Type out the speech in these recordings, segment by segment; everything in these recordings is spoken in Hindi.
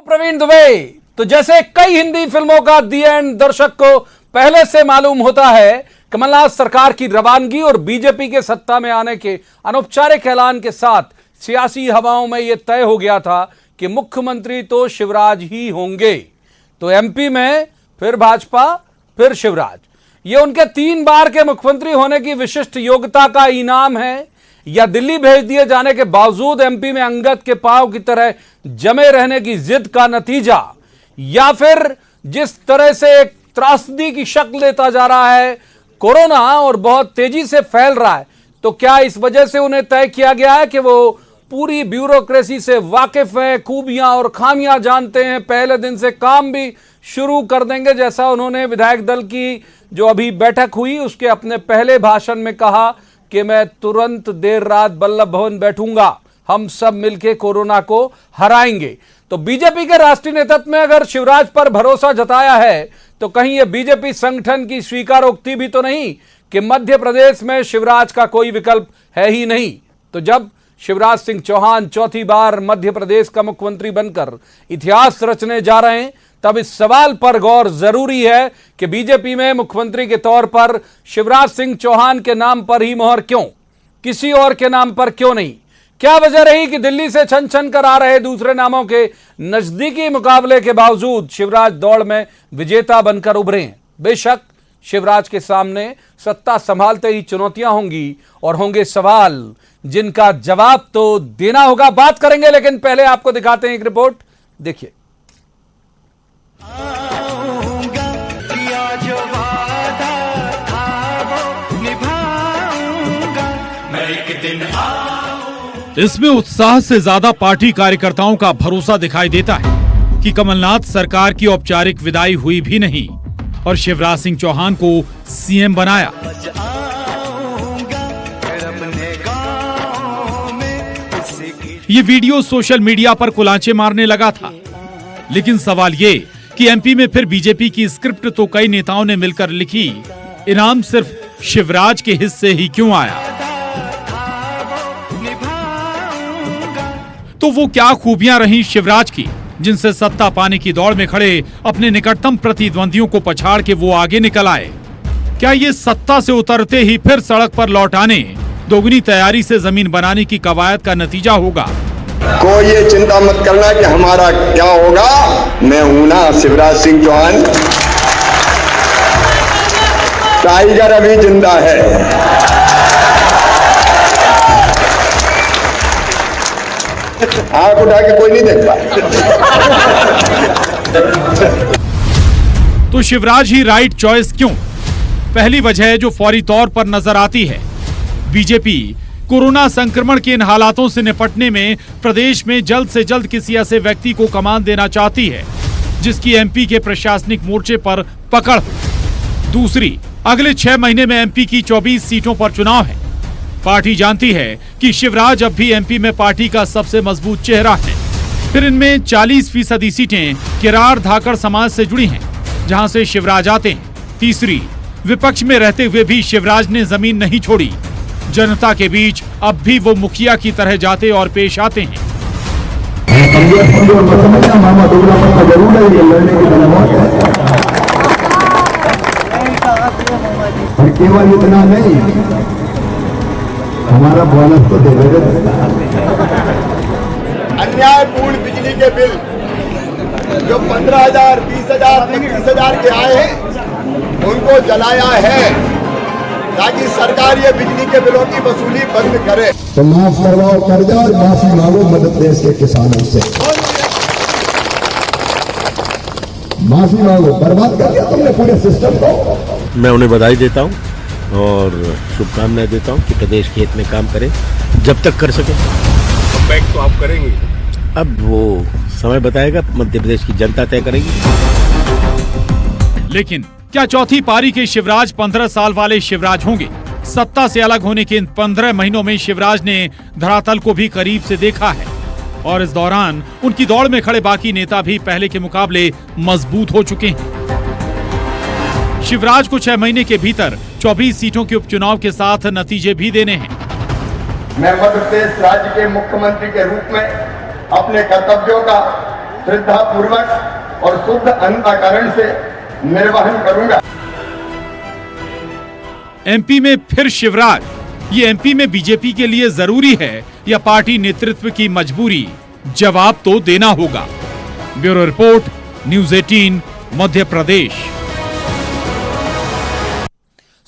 प्रवीण दुबे। तो जैसे कई हिंदी फिल्मों का दी एंड दर्शक को पहले से मालूम होता है, कमलनाथ सरकार की रवानगी और बीजेपी के सत्ता में आने के अनौपचारिक ऐलान के साथ सियासी हवाओं में यह तय हो गया था कि मुख्यमंत्री तो शिवराज ही होंगे। तो एमपी में फिर भाजपा फिर शिवराज, ये उनके 3 बार के मुख्यमंत्री होने की विशिष्ट योग्यता का इनाम है, या दिल्ली भेज दिए जाने के बावजूद एमपी में अंगद के पांव की तरह जमे रहने की जिद का नतीजा, या फिर जिस तरह से एक त्रासदी की शक्ल लेता जा रहा है कोरोना और बहुत तेजी से फैल रहा है, तो क्या इस वजह से उन्हें तय किया गया है कि वो पूरी ब्यूरोक्रेसी से वाकिफ हैं, खूबियां और खामियां जानते हैं, पहले दिन से काम भी शुरू कर देंगे, जैसा उन्होंने विधायक दल की जो अभी बैठक हुई उसके अपने पहले भाषण में कहा कि मैं तुरंत देर रात बल्लभ भवन बैठूंगा, हम सब मिलकर कोरोना को हराएंगे। तो बीजेपी के राष्ट्रीय नेतृत्व में अगर शिवराज पर भरोसा जताया है तो कहीं यह बीजेपी संगठन की स्वीकारोक्ति भी तो नहीं कि मध्य प्रदेश में शिवराज का कोई विकल्प है ही नहीं। तो जब शिवराज सिंह चौहान चौथी बार मध्य प्रदेश का मुख्यमंत्री बनकर इतिहास रचने जा रहे हैं, तब इस सवाल पर गौर जरूरी है कि बीजेपी में मुख्यमंत्री के तौर पर शिवराज सिंह चौहान के नाम पर ही मोहर क्यों, किसी और के नाम पर क्यों नहीं? क्या वजह रही कि दिल्ली से छन छन कर आ रहे दूसरे नामों के नजदीकी मुकाबले के बावजूद शिवराज दौड़ में विजेता बनकर उभरे हैं? बेशक शिवराज के सामने सत्ता संभालते ही चुनौतियां होंगी और होंगे सवाल जिनका जवाब तो देना होगा। बात करेंगे, लेकिन पहले आपको दिखाते हैं एक रिपोर्ट, देखिए। इसमें उत्साह से ज्यादा पार्टी कार्यकर्ताओं का भरोसा दिखाई देता है कि कमलनाथ सरकार की औपचारिक विदाई हुई भी नहीं और शिवराज सिंह चौहान को सीएम बनाया। ये वीडियो सोशल मीडिया पर कुलांचे मारने लगा था, लेकिन सवाल ये कि एमपी में फिर बीजेपी की स्क्रिप्ट तो कई नेताओं ने मिलकर लिखी, इनाम सिर्फ शिवराज के हिस्से ही क्यों आया? तो वो क्या खूबियां रहीं शिवराज की जिनसे सत्ता पाने की दौड़ में खड़े अपने निकटतम प्रतिद्वंदियों को पछाड़ के वो आगे निकल आए? क्या ये सत्ता से उतरते ही फिर सड़क पर लौट आने, दोगुनी तैयारी से जमीन बनाने की कवायद का नतीजा होगा? कोई ये चिंता मत करना कि हमारा क्या होगा, मैं हूं ना शिवराज सिंह चौहान, टाइगर अभी जिंदा है। आंख उठा के कोई नहीं देख पाए। तो शिवराज ही राइट चॉइस क्यों? पहली वजह जो फौरी तौर पर नजर आती है, बीजेपी कोरोना संक्रमण के इन हालातों से निपटने में प्रदेश में जल्द से जल्द किसी ऐसे व्यक्ति को कमान देना चाहती है जिसकी एमपी के प्रशासनिक मोर्चे पर पकड़ हो। दूसरी, अगले 6 महीने में एमपी की 24 सीटों पर चुनाव है। पार्टी जानती है कि शिवराज अब भी एमपी में पार्टी का सबसे मजबूत चेहरा है। फिर इनमें 40% सीटें किरार धाकड़ समाज से जुड़ी हैं, जहां से शिवराज आते हैं। तीसरी, विपक्ष में रहते हुए भी शिवराज ने जमीन नहीं छोड़ी, जनता के बीच अब भी वो मुखिया की तरह जाते और पेश आते हैं। केवल इतना नहीं, हमारा बोनस तो दे देगा। अन्यायपूर्ण बिजली के बिल जो 15,000, 20,000, 25,000 के आए हैं उनको जलाया है ताकि सरकार ये बिजली के बिलों की वसूली बंद करे। तो माफ करवाओ कर्जा और माफी मांगो मध्य प्रदेश के किसानों से, माफी मांगो। बर्बाद कर दिया तुमने पूरे सिस्टम को। मैं उन्हें बधाई देता हूँ और शुभकामनाएं देता हूं कि प्रदेश के हित में काम करें जब तक कर सके। कमबैक तो आप करेंगे, अब वो समय बताएगा, मध्य प्रदेश की जनता तय करेगी। लेकिन क्या चौथी पारी के शिवराज 15 साल वाले शिवराज होंगे? सत्ता से अलग होने के इन 15 महीनों में शिवराज ने धरातल को भी करीब से देखा है और इस दौरान उनकी दौड़ में खड़े बाकी नेता भी पहले के मुकाबले मजबूत हो चुके हैं। शिवराज को 6 महीने के भीतर 24 सीटों के उपचुनाव के साथ नतीजे भी देने हैं। मैं मध्य प्रदेश राज्य के मुख्यमंत्री के रूप में अपने कर्तव्यों का श्रद्धा पूर्वक और शुद्ध अंतःकरण से निर्वहन करूंगा। एमपी में फिर शिवराज, ये एमपी में बीजेपी के लिए जरूरी है या पार्टी नेतृत्व की मजबूरी? जवाब तो देना होगा। Bureau report, news 18 Madhya Pradesh.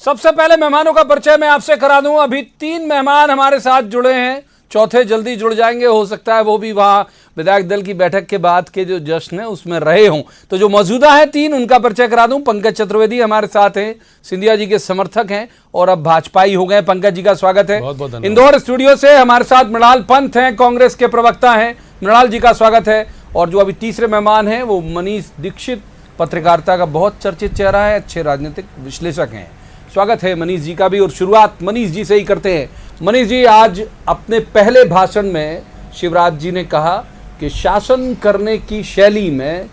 सबसे पहले मेहमानों का परिचय मैं आपसे करा दूं। अभी 3 मेहमान हमारे साथ जुड़े हैं, चौथे जल्दी जुड़ जाएंगे। हो सकता है वो भी वहां विधायक दल की बैठक के बाद के जो जश्न है उसमें रहे हों। तो जो मौजूदा है 3, उनका परिचय करा दूं। पंकज चतुर्वेदी हमारे साथ हैं, सिंधिया जी के समर्थक हैं और अब भाजपाई हो गए। पंकज जी का स्वागत है। इंदौर स्टूडियो से हमारे साथ मृणाल पंत हैं, कांग्रेस के प्रवक्ता हैं। मृणाल जी का स्वागत है। और जो अभी तीसरे मेहमान हैं वो मनीष दीक्षित, पत्रकारिता का बहुत चर्चित चेहरा है, अच्छे राजनीतिक विश्लेषक हैं। स्वागत है मनीष जी का भी। और शुरुआत मनीष जी से ही करते हैं। मनीष जी, आज अपने पहले भाषण में शिवराज जी ने कहा कि शासन करने की शैली में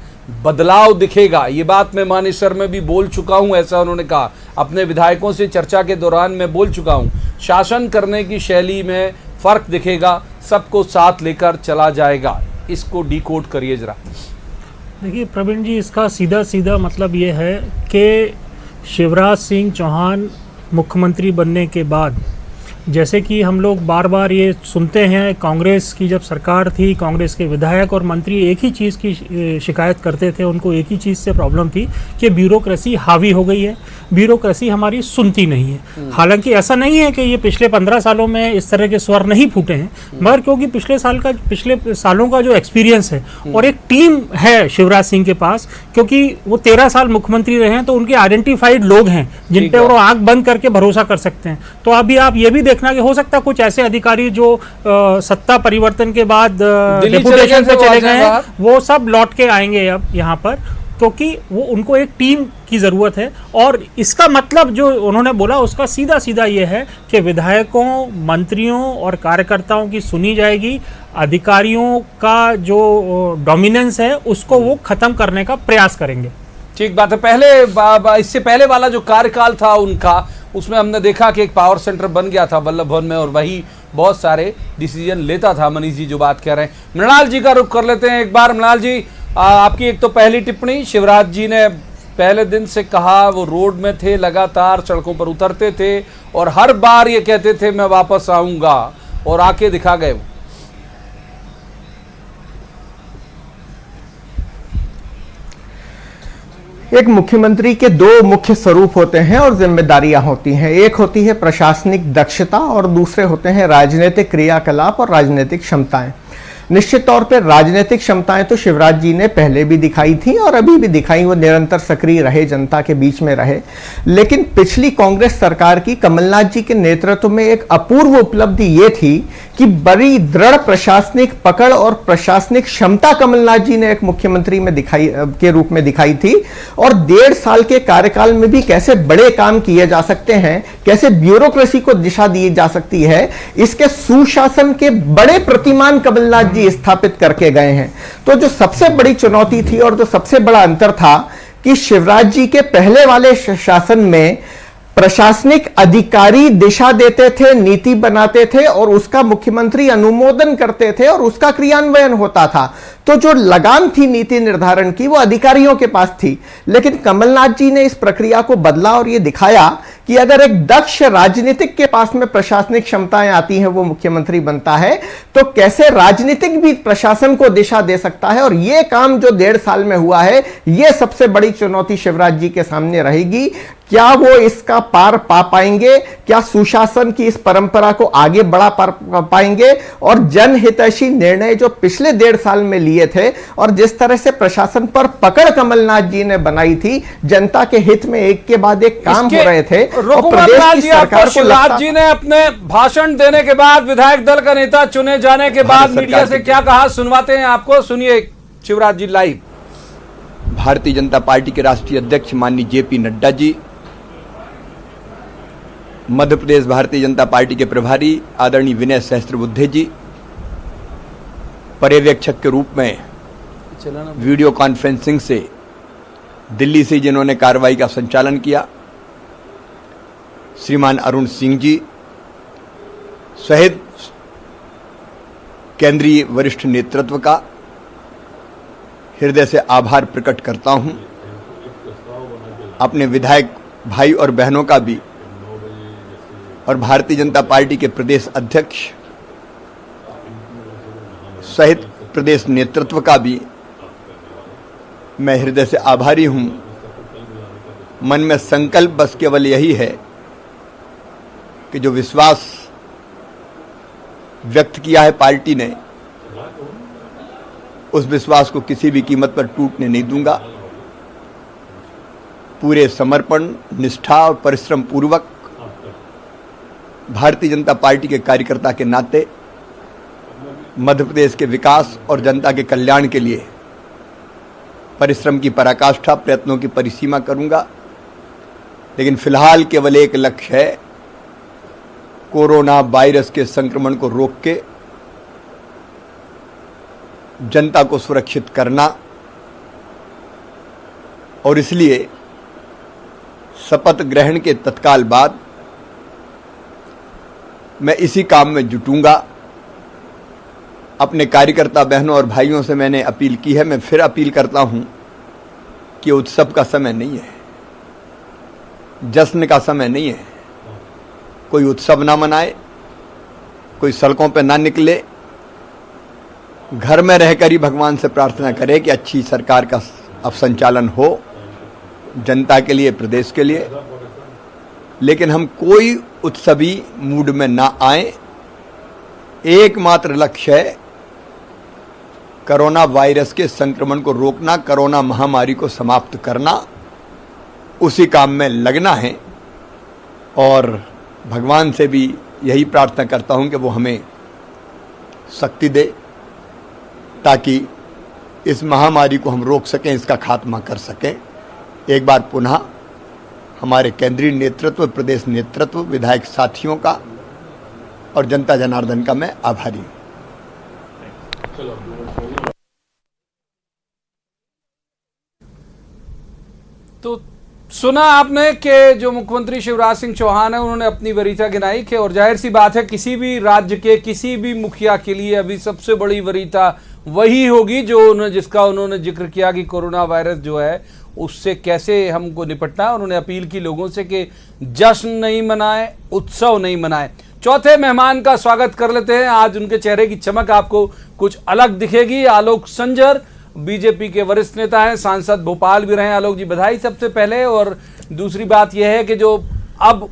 बदलाव दिखेगा। ये बात मैं मानेसर में भी बोल चुका हूं, ऐसा उन्होंने कहा। अपने विधायकों से चर्चा के दौरान मैं बोल चुका हूं, शासन करने की शैली में फर्क दिखेगा, सबको साथ लेकर चला जाएगा। इसको डिकोड करिए जरा। देखिए प्रवीण जी, इसका सीधा सीधा मतलब ये है कि शिवराज सिंह चौहान मुख्यमंत्री बनने के बाद, जैसे कि हम लोग बार बार ये सुनते हैं, कांग्रेस की जब सरकार थी, कांग्रेस के विधायक और मंत्री एक ही चीज़ की शिकायत करते थे। उनको एक ही चीज़ से प्रॉब्लम थी कि ब्यूरोक्रेसी हावी हो गई है, ब्यूरोक्रेसी हमारी सुनती नहीं है। हालांकि ऐसा नहीं है कि ये पिछले 15 सालों में इस तरह के स्वर नहीं फूटे हैं, मगर क्योंकि पिछले सालों का जो एक्सपीरियंस है और एक टीम है शिवराज सिंह के पास, क्योंकि वो 13 साल मुख्यमंत्री रहे हैं, तो उनके आइडेंटिफाइड लोग हैं जिन पे वो आंख बंद करके भरोसा कर सकते हैं। तो अभी आप ये भी देखना कि हो सकता है कुछ ऐसे अधिकारी जो सत्ता परिवर्तन के बाद डेपुटेशन पे चले गए हैं, वो सब लौट के आएंगे अब यहाँ पर, क्योंकि वो उनको एक टीम की जरूरत है। और इसका मतलब जो उन्होंने बोला उसका सीधा सीधा ये है कि विधायकों, मंत्रियों और कार्यकर्ताओं की सुनी जाएगी, अधिकारियों का जो डोमिनेंस है उसको वो खत्म करने का प्रयास करेंगे। ठीक बात है। इससे पहले वाला जो कार्यकाल था उनका, उसमें हमने देखा कि एक पावर सेंटर बन गया था वल्लभ भवन में और वही बहुत सारे डिसीजन लेता था। मनीष जी जो बात कह रहे हैं, मृणाल जी का रुख कर लेते हैं एक बार। मृणाल जी, आपकी एक तो पहली टिप्पणी, शिवराज जी ने पहले दिन से कहा वो रोड में थे, लगातार सड़कों पर उतरते थे और हर बार ये कहते थे मैं वापस आऊंगा, और आके दिखा गए। एक मुख्यमंत्री के 2 मुख्य स्वरूप होते हैं और जिम्मेदारियां होती हैं। एक होती है प्रशासनिक दक्षता और दूसरे होते हैं राजनीतिक क्रियाकलाप और राजनीतिक क्षमताएं। निश्चित तौर पर राजनीतिक क्षमताएं तो शिवराज जी ने पहले भी दिखाई थी और अभी भी दिखाई, वो निरंतर सक्रिय रहे, जनता के बीच में रहे। लेकिन पिछली कांग्रेस सरकार की कमलनाथ जी के नेतृत्व में एक अपूर्व उपलब्धि ये थी कि बड़ी दृढ़ प्रशासनिक पकड़ और प्रशासनिक क्षमता कमलनाथ जी ने एक मुख्यमंत्री में के रूप में दिखाई थी। और 1.5 साल के कार्यकाल में भी कैसे बड़े काम किए जा सकते हैं, कैसे ब्यूरोक्रेसी को दिशा दी जा सकती है, इसके सुशासन के बड़े प्रतिमान कमलनाथ जी स्थापित करके गए हैं। तो जो सबसे बड़ी चुनौती थी और जो सबसे बड़ा अंतर था कि शिवराज जी के पहले वाले शासन में प्रशासनिक अधिकारी दिशा देते थे, नीति बनाते थे और उसका मुख्यमंत्री अनुमोदन करते थे और उसका क्रियान्वयन होता था। तो जो लगाम थी नीति निर्धारण की वो अधिकारियों के पास थी। लेकिन कमलनाथ जी ने इस प्रक्रिया को बदला और ये दिखाया कि अगर एक दक्ष राजनीतिक के पास में प्रशासनिक क्षमताएं आती हैं, वो मुख्यमंत्री बनता है, तो कैसे राजनीतिक भी प्रशासन को दिशा दे सकता है। और ये काम जो 1.5 साल में हुआ है, ये सबसे बड़ी चुनौती शिवराज जी के सामने रहेगी। क्या वो इसका पार पा पाएंगे? क्या सुशासन की इस परंपरा को आगे बढ़ा पाएंगे? और जनहितैषी निर्णय जो पिछले 1.5 साल में लिए थे और जिस तरह से प्रशासन पर पकड़ कमलनाथ जी ने बनाई थी, जनता के हित में एक के बाद एक काम हो रहे थे। और प्रदेश की सरकार को शिवराज जी ने अपने भाषण देने के बाद, विधायक दल का नेता चुने जाने के बाद मीडिया से क्या कहा, सुनवाते हैं आपको, सुनिए शिवराज जी लाइव। भारतीय जनता पार्टी के राष्ट्रीय अध्यक्ष माननीय जेपी नड्डा जी, मध्य प्रदेश भारतीय जनता पार्टी के प्रभारी आदरणीय विनय सहस्त्रबुद्धे जी, पर्यवेक्षक के रूप में वीडियो कॉन्फ्रेंसिंग से दिल्ली से जिन्होंने कार्रवाई का संचालन किया, श्रीमान अरुण सिंह जी सहित केंद्रीय वरिष्ठ नेतृत्व का हृदय से आभार प्रकट करता हूं, अपने विधायक भाई और बहनों का भी और भारतीय जनता पार्टी के प्रदेश अध्यक्ष सहित प्रदेश नेतृत्व का भी मैं हृदय से आभारी हूं। मन में संकल्प बस केवल यही है कि जो विश्वास व्यक्त किया है पार्टी ने, उस विश्वास को किसी भी कीमत पर टूटने नहीं दूंगा। पूरे समर्पण, निष्ठा और परिश्रम पूर्वक भारतीय जनता पार्टी के कार्यकर्ता के नाते मध्य प्रदेश के विकास और जनता के कल्याण के लिए परिश्रम की पराकाष्ठा, प्रयत्नों की परिसीमा करूंगा। लेकिन फिलहाल केवल एक लक्ष्य है, कोरोना वायरस के संक्रमण को रोक के जनता को सुरक्षित करना, और इसलिए शपथ ग्रहण के तत्काल बाद मैं इसी काम में जुटूंगा। अपने कार्यकर्ता बहनों और भाइयों से मैंने अपील की है, मैं फिर अपील करता हूं कि उत्सव का समय नहीं है, जश्न का समय नहीं है। कोई उत्सव ना मनाए, कोई सड़कों पर ना निकले, घर में रहकर ही भगवान से प्रार्थना करे कि अच्छी सरकार का अब संचालन हो जनता के लिए, प्रदेश के लिए। लेकिन हम कोई उत्सवी मूड में ना आए। एकमात्र लक्ष्य है कोरोना वायरस के संक्रमण को रोकना, कोरोना महामारी को समाप्त करना, उसी काम में लगना है। और भगवान से भी यही प्रार्थना करता हूं कि वो हमें शक्ति दे ताकि इस महामारी को हम रोक सकें, इसका खात्मा कर सकें। एक बार पुनः हमारे केंद्रीय नेतृत्व, प्रदेश नेतृत्व, विधायक साथियों का और जनता जनार्दन का मैं आभारी हूं। तो सुना आपने कि जो मुख्यमंत्री शिवराज सिंह चौहान है, उन्होंने अपनी वरीयता गिनाई कि, और जाहिर सी बात है किसी भी राज्य के किसी भी मुखिया के लिए अभी सबसे बड़ी वरीयता वही होगी जो जिसका उन्होंने जिक्र किया कि कोरोना वायरस जो है उससे कैसे हमको निपटना है। उन्होंने अपील की लोगों से कि जश्न नहीं मनाए, उत्सव नहीं मनाए। चौथे मेहमान का स्वागत कर लेते हैं। आज उनके चेहरे की चमक आपको कुछ अलग दिखेगी। आलोक संजर बीजेपी के वरिष्ठ नेता हैं, सांसद भोपाल भी रहे। आलोक जी, बधाई सबसे पहले। और दूसरी बात यह है कि जो अब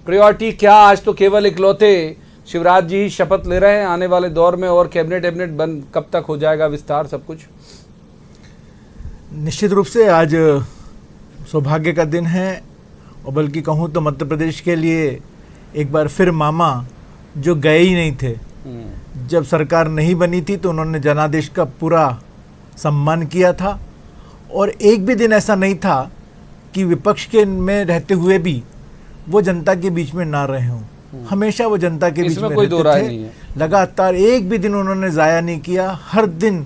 प्रायोरिटी क्या, आज तो केवल इकलौते शिवराज जी ही शपथ ले रहे हैं, आने वाले दौर में और कैबिनेट बन कब तक हो जाएगा विस्तार सब कुछ? निश्चित रूप से आज सौभाग्य का दिन है, और बल्कि कहूँ तो मध्य प्रदेश के लिए एक बार फिर मामा जो गए ही नहीं थे। जब सरकार नहीं बनी थी तो उन्होंने जनादेश का पूरा सम्मान किया था, और एक भी दिन ऐसा नहीं था कि विपक्ष के में रहते हुए भी वो जनता के बीच में ना रहे हों। हमेशा वो जनता के बीच में रहते थे, लगातार एक भी दिन उन्होंने ज़ाया नहीं किया। हर दिन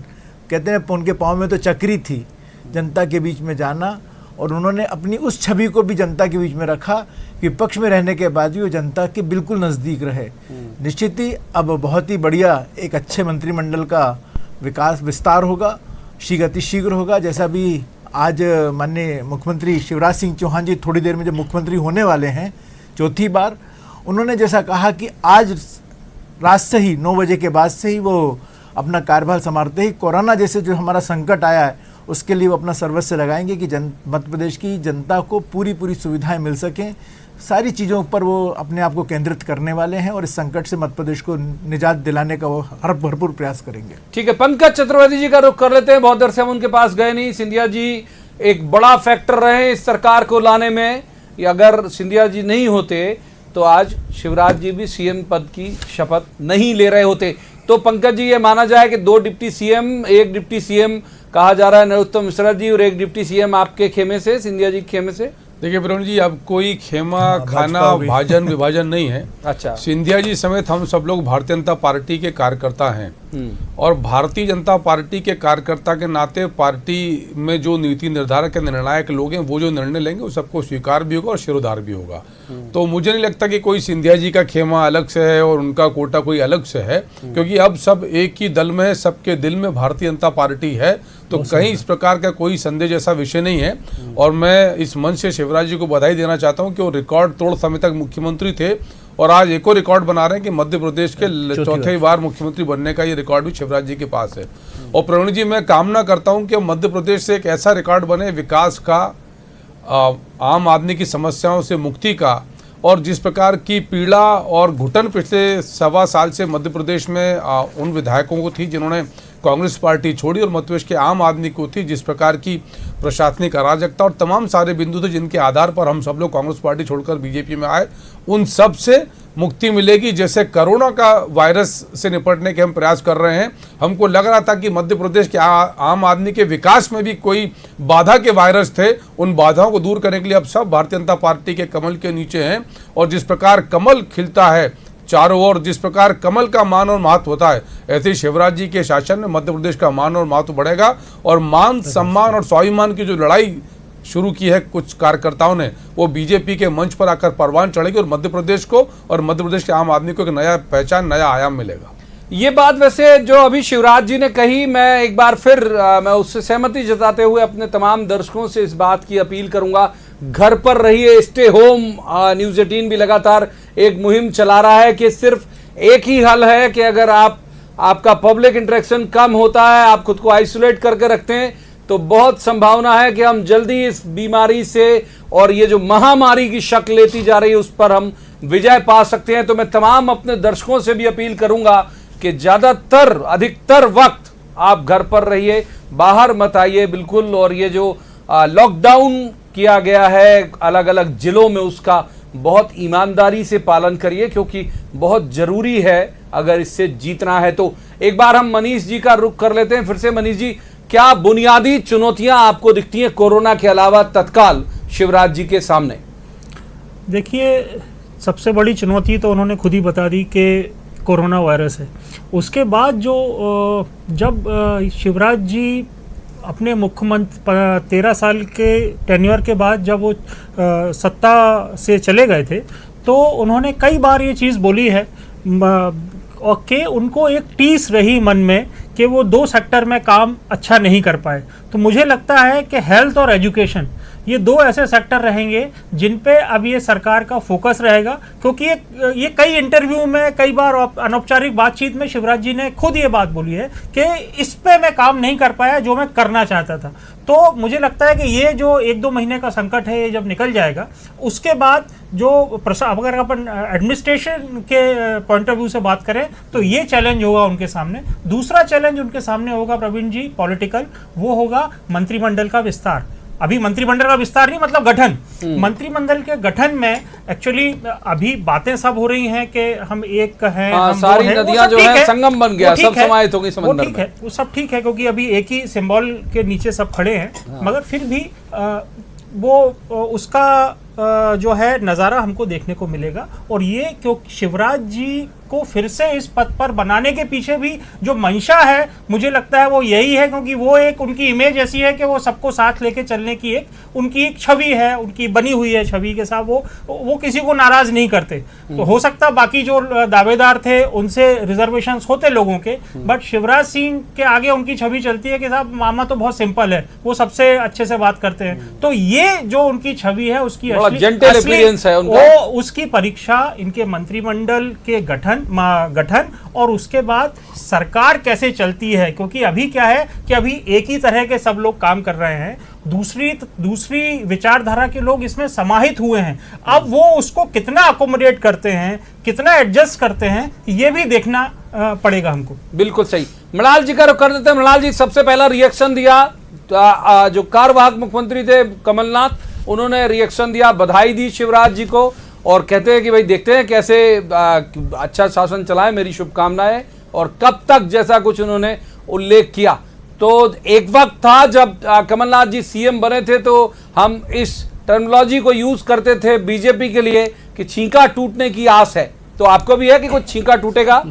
कहते हैं उनके पाँव में तो चक्री थी जनता के बीच में जाना, और उन्होंने अपनी उस छवि को भी जनता के बीच में रखा। विपक्ष में रहने के बाद भी वो जनता के बिल्कुल नज़दीक रहे। निश्चित ही अब बहुत ही बढ़िया एक अच्छे मंत्रिमंडल का विस्तार होगा, शीघ्र होगा। जैसा भी आज माननीय मुख्यमंत्री शिवराज सिंह चौहान जी थोड़ी देर में जब मुख्यमंत्री होने वाले हैं चौथी बार, उन्होंने जैसा कहा कि आज रात से ही 9 बजे के बाद से ही वो अपना कार्यभार संभालते ही कोरोना जैसे जो हमारा संकट आया है उसके लिए वो अपना सर्वस्व लगाएंगे कि मध्य प्रदेश की जनता को पूरी सुविधाएं मिल सकें। सारी चीज़ों पर वो अपने आप को केंद्रित करने वाले हैं, और इस संकट से मध्य प्रदेश को निजात दिलाने का वो हर भरपूर प्रयास करेंगे। ठीक है, पंकज चतुर्वेदी जी का रुख कर लेते हैं। बहुत देर से हम उनके पास गए नहीं। सिंधिया जी एक बड़ा फैक्टर रहे इस सरकार को लाने में। अगर सिंधिया जी नहीं होते तो आज शिवराज जी भी सीएम पद की शपथ नहीं ले रहे होते। तो पंकज जी, ये माना जाए कि 2 डिप्टी सीएम, एक डिप्टी सीएम कहा जा रहा है नरोत्तम मिश्रा जी, और एक डिप्टी सीएम आपके खेमे से, सिंधिया जी के खेमे से। देखिए प्रवीण जी, अब कोई खेमा खाना भाजन विभाजन नहीं है। अच्छा, सिंधिया जी समेत हम सब लोग भारतीय जनता पार्टी के कार्यकर्ता हैं, और भारतीय जनता पार्टी के कार्यकर्ता के नाते पार्टी में जो नीति निर्धारक के निर्णायक लोग हैं वो जो निर्णय लेंगे वो सबको स्वीकार भी होगा और शिरोधार भी होगा। तो मुझे नहीं लगता कि कोई सिंधिया जी का खेमा अलग से है और उनका कोटा कोई अलग से है, क्योंकि अब सब एक ही दल में, सबके दिल में भारतीय जनता पार्टी है। तो कहीं इस प्रकार का कोई संदेह जैसा विषय नहीं है। और मैं इस मंच से शिवराज जी को बधाई देना चाहता हूं कि वो रिकॉर्ड तोड़ समय तक मुख्यमंत्री थे और आज एक और रिकॉर्ड बना रहे हैं कि मध्य प्रदेश के चौथी बार मुख्यमंत्री बनने का ये रिकॉर्ड भी शिवराज जी के पास है। और प्रवीण जी, मैं कामना करता हूं कि मध्य प्रदेश से एक ऐसा रिकॉर्ड बने विकास का, आम आदमी की समस्याओं से मुक्ति का, और जिस प्रकार की पीड़ा और घुटन पिछले 1.25 साल से मध्य प्रदेश में उन विधायकों को थी जिन्होंने कांग्रेस पार्टी छोड़ी और मध्य प्रदेश के आम आदमी को थी, जिस प्रकार की प्रशासनिक अराजकता और तमाम सारे बिंदु थे जिनके आधार पर हम सब लोग कांग्रेस पार्टी छोड़कर बीजेपी में आए, उन सब से मुक्ति मिलेगी। जैसे कोरोना का वायरस से निपटने के हम प्रयास कर रहे हैं, हमको लग रहा था कि मध्य प्रदेश के आम आदमी के विकास में भी कोई बाधा के वायरस थे, उन बाधाओं को दूर करने के लिए अब सब भारतीय जनता पार्टी के कमल के नीचे हैं। और जिस प्रकार कमल खिलता है चारों ओर, जिस प्रकार कमल का मान और महत्व होता है, ऐसे ही शिवराज जी के शासन में मध्य प्रदेश का मान और महत्व बढ़ेगा। और मान सम्मान और स्वाभिमान की जो लड़ाई शुरू की है कुछ कार्यकर्ताओं ने, वो बीजेपी के मंच पर आकर परवान चढ़ेगी और मध्य प्रदेश को और मध्य प्रदेश के आम आदमी को एक नया पहचान, नया आयाम मिलेगा। ये बात वैसे जो अभी शिवराज जी ने कही, मैं एक बार फिर मैं उससे सहमति जताते हुए अपने तमाम दर्शकों से इस बात की अपील करूंगा, घर पर रहिए, स्टे होम। न्यूज़ 18 भी लगातार एक मुहिम चला रहा है कि सिर्फ एक ही हल है कि अगर आपका पब्लिक इंटरेक्शन कम होता है, आप खुद को आइसोलेट करके रखते हैं, तो बहुत संभावना है कि हम जल्दी इस बीमारी से और ये जो महामारी की शक्ल लेती जा रही है उस पर हम विजय पा सकते हैं। तो मैं तमाम अपने दर्शकों से भी अपील करूंगा कि ज्यादातर अधिकतर वक्त आप घर पर रहिए, बाहर मत आइए बिल्कुल। और ये जो लॉकडाउन किया गया है अलग अलग जिलों में, उसका बहुत ईमानदारी से पालन करिए क्योंकि बहुत जरूरी है अगर इससे जीतना है। तो एक बार हम मनीष जी का रुख कर लेते हैं फिर से। मनीष जी, क्या बुनियादी चुनौतियां आपको दिखती हैं कोरोना के अलावा तत्काल शिवराज जी के सामने? देखिए, सबसे बड़ी चुनौती तो उन्होंने खुद ही बता दी कि कोरोना वायरस है। उसके बाद जब शिवराज जी अपने मुख्यमंत्री 13 साल के टेन्योर के बाद जब वो सत्ता से चले गए थे, तो उन्होंने कई बार ये चीज़ बोली है और कि उनको एक टीस रही मन में कि वो 2 सेक्टर में काम अच्छा नहीं कर पाए। तो मुझे लगता है कि हेल्थ और एजुकेशन, ये 2 ऐसे सेक्टर रहेंगे जिन पे अब ये सरकार का फोकस रहेगा, क्योंकि ये कई इंटरव्यू में, कई बार अनौपचारिक बातचीत में शिवराज जी ने खुद ये बात बोली है कि इस पे मैं काम नहीं कर पाया जो मैं करना चाहता था। तो मुझे लगता है कि ये जो 1-2 महीने का संकट है, ये जब निकल जाएगा, उसके बाद जो अगर अपन एडमिनिस्ट्रेशन के पॉइंट ऑफ व्यू से बात करें तो ये चैलेंज होगा उनके सामने। दूसरा चैलेंज उनके सामने होगा प्रवीण जी, पॉलिटिकल, वो होगा मंत्रिमंडल का विस्तार। अभी मंत्रिमंडल का विस्तार नहीं, मतलब गठन। मंत्रिमंडल के गठन में एक्चुअली अभी बातें सब हो रही हैं कि हम एक हैं, हम सारी हैं, नदियां जो है संगम बन गया, सब समाहित हो गई समंदर में। है, वो सब ठीक है क्योंकि अभी एक ही सिंबल के नीचे सब खड़े हैं। मगर फिर भी उसका जो है नज़ारा हमको देखने को मिलेगा। और ये क्योंकि शिवराज जी को फिर से इस पद पर बनाने के पीछे भी जो मंशा है, मुझे लगता है वो यही है, क्योंकि वो एक उनकी इमेज ऐसी है कि वो सबको साथ लेके चलने की उनकी एक छवि है, उनकी बनी हुई है छवि के साथ वो किसी को नाराज नहीं करते। तो हो सकता बाकी जो दावेदार थे उनसे रिजर्वेशंस होते लोगों के, बट शिवराज सिंह के आगे उनकी छवि चलती है कि साहब मामा तो बहुत सिंपल है, वो सबसे अच्छे से बात करते हैं। तो ये जो उनकी छवि है उसकी उसकी परीक्षा इनके मंत्रिमंडल के गठन और उसके बाद सरकार कैसे चलती है। क्योंकि अभी क्या है कि अभी एक ही तरह के सब लोग काम कर रहे हैं, दूसरी विचारधारा के लोग इसमें समाहित हुए हैं। अब वो उसको कितना अकोमोडेट करते हैं, कितना एडजस्ट करते हैं, ये भी देखना पड़ेगा हमको। बिल्कुल सही। मृणाल जी का रुख कर देते हैं। मृणाल जी, सबसे पहला रिएक्शन दिया जो कार्यवाहक मुख्यमंत्री थे कमलनाथ, उन्होंने रिएक्शन दिया, बधाई दी शिवराज जी को और कहते हैं कि भाई देखते हैं कैसे अच्छा शासन चलाए, मेरी शुभकामनाएं। और कब तक, जैसा कुछ उन्होंने उल्लेख किया। तो एक वक्त था जब कमलनाथ जी सीएम बने थे तो हम इस टर्मिनोलॉजी को यूज करते थे बीजेपी के लिए कि छींका टूटने की आस है। तो आपको भी है कि कुछ छींका टूटेगा?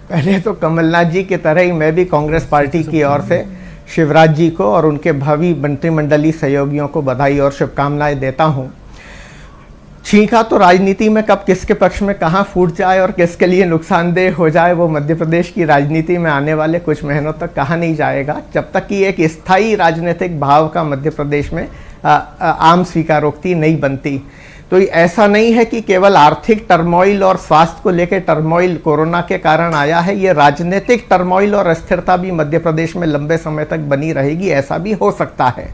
पहले तो कमलनाथ जी की तरह ही मैं भी कांग्रेस पार्टी की ओर से शिवराज जी को और उनके भावी मंत्रिमंडलीय सहयोगियों को बधाई और शुभकामनाएं देता हूं। छींका तो राजनीति में कब किसके पक्ष में कहाँ फूट जाए और किसके लिए नुकसानदेह हो जाए, वो मध्य प्रदेश की राजनीति में आने वाले कुछ महीनों तक कहा नहीं जाएगा, जब तक कि एक स्थायी राजनीतिक भाव का मध्य प्रदेश में आम स्वीकारोक्ति नहीं बनती। तो ऐसा नहीं है कि केवल आर्थिक टर्मोइल और स्वास्थ्य को लेकर टर्मोइल कोरोना के कारण आया है, ये राजनीतिक टर्मोइल और अस्थिरता भी मध्य प्रदेश में लंबे समय तक बनी रहेगी, ऐसा भी हो सकता है।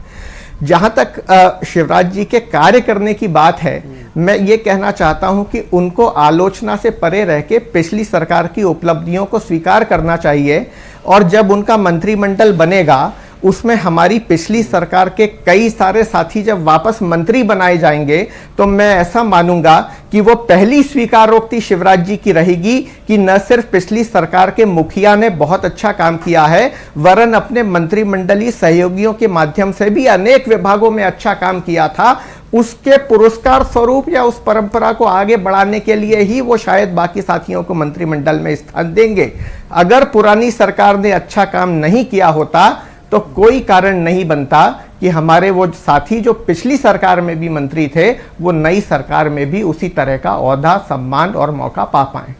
जहां तक शिवराज जी के कार्य करने की बात है, मैं ये कहना चाहता हूं कि उनको आलोचना से परे रह के पिछली सरकार की उपलब्धियों को स्वीकार करना चाहिए, और जब उनका मंत्रिमंडल बनेगा उसमें हमारी पिछली सरकार के कई सारे साथी जब वापस मंत्री बनाए जाएंगे तो मैं ऐसा मानूंगा कि वो पहली स्वीकारोक्ति शिवराज जी की रहेगी कि न सिर्फ पिछली सरकार के मुखिया ने बहुत अच्छा काम किया है, वरन अपने मंत्रिमंडलीय सहयोगियों के माध्यम से भी अनेक विभागों में अच्छा काम किया था। उसके पुरस्कार स्वरूप या उस परंपरा को आगे बढ़ाने के लिए ही वो शायद बाकी साथियों को मंत्रिमंडल में स्थान देंगे। अगर पुरानी सरकार ने अच्छा काम नहीं किया होता तो कोई कारण नहीं बनता कि हमारे वो साथी जो पिछली सरकार में भी मंत्री थे वो नई सरकार में भी उसी तरह का ओहदा, सम्मान और मौका पा पाए।